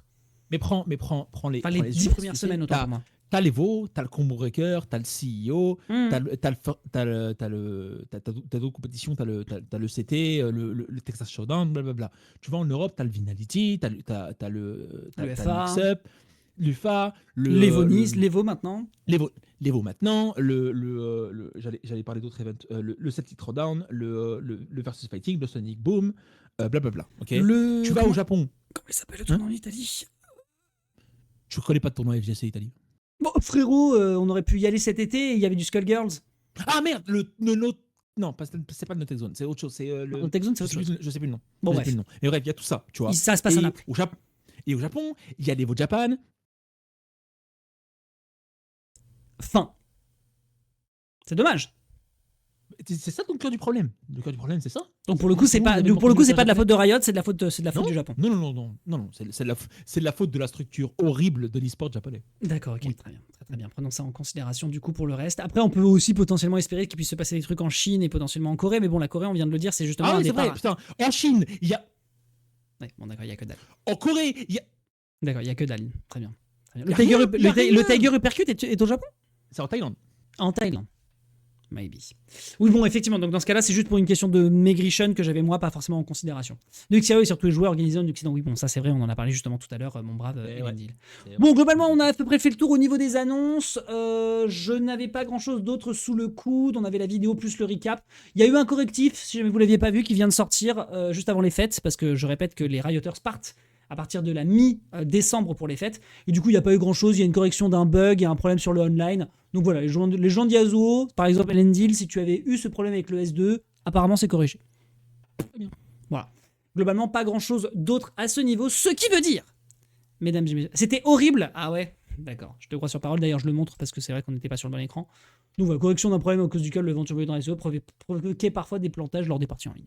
Mais prends les. Enfin, les prends 10 US, premières tu sais, semaines, autant t'as- pour moi. T'as l'Evo, t'as le Combo Breaker, t'as le CEO, Hmm. t'as d'autres compétitions, t'as le CT, le Texas Showdown, blablabla. Tu vois, en Europe, t'as le Vinality, t'as le FA. Mix-Up, l'UFA, L'Evo Nice, l'Evo maintenant. l'Evo maintenant, j'allais parler d'autres events, le Celtic Throwdown, le Versus Fighting, le Sonic Boom, blablabla. Ok. Tu vas au Japon, Comment il s'appelle le tournoi en Italie? tu connais pas de tournoi FGC Italie. Bon, frérot, on aurait pu y aller cet été et il y avait du Skullgirls. Ah merde, non, c'est pas le Notech Zone, c'est autre chose. C'est le. Le Tech Zone, c'est Je autre sais chose. plus, je sais plus le nom. Bon, Je sais bref. plus le nom. Mais bref, il y a tout ça, tu vois. Ça se passe à Naples. Et au Japon, il y a l'Evo Japan. Fin. C'est dommage. C'est ça ton cœur du problème. Le cœur du problème, c'est ça. Donc pour le coup, c'est pas de la faute de Riot, c'est de la faute Non. du Japon. Non, c'est de la faute de la structure horrible de l'e-sport japonais. D'accord, ok, Oui. très bien, très bien. Prenons ça en considération du coup pour le reste. Après, on peut aussi potentiellement espérer qu'il puisse se passer des trucs en Chine et potentiellement en Corée, mais bon, la Corée, on vient de le dire, c'est justement Ah un oui, c'est départ. vrai, putain. En Chine, il y a. Ouais, bon, d'accord, il y a que dalle. En Corée, il y a. D'accord, il y a que dalle. Très bien. Très bien. Y a rien, y a rien. Le Tiger Uppercut est au Japon? C'est en Thaïlande. En Thaïlande. Maybe. Oui, bon, effectivement, donc dans ce cas-là, c'est juste pour une question de maigrichon que j'avais moi pas forcément en considération. De Xiao et surtout les joueurs organisés en Occident. Oui, bon, ça c'est vrai, on en a parlé justement tout à l'heure, mon brave Eh Elendil. ouais. Bon, globalement, on a à peu près fait le tour au niveau des annonces. Je n'avais pas grand-chose d'autre sous le coude. On avait la vidéo plus le recap. Il y a eu un correctif, si jamais vous l'aviez pas vu, qui vient de sortir juste avant les fêtes, parce que je répète que les Rioters partent à partir de la mi-décembre pour les fêtes. Et du coup, il n'y a pas eu grand-chose. Il y a une correction d'un bug, il y a un problème sur le online. Donc voilà, les gens d'Yasuo, par exemple Elendil, si tu avais eu ce problème avec le S2, apparemment c'est corrigé. Très bien. Voilà. Globalement, pas grand-chose d'autre à ce niveau. Ce qui veut dire, mesdames et messieurs, c'était horrible. Ah ouais, d'accord. Je te crois sur parole. D'ailleurs, je le montre parce que c'est vrai qu'on n'était pas sur le bon écran. Donc voilà, correction d'un problème à cause duquel le vent turbulent dans SEO provoquait parfois des plantages lors des parties en ligne.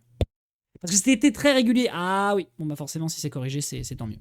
Parce que c'était très régulier. Ah oui, bon bah forcément, si c'est corrigé, c'est tant mieux.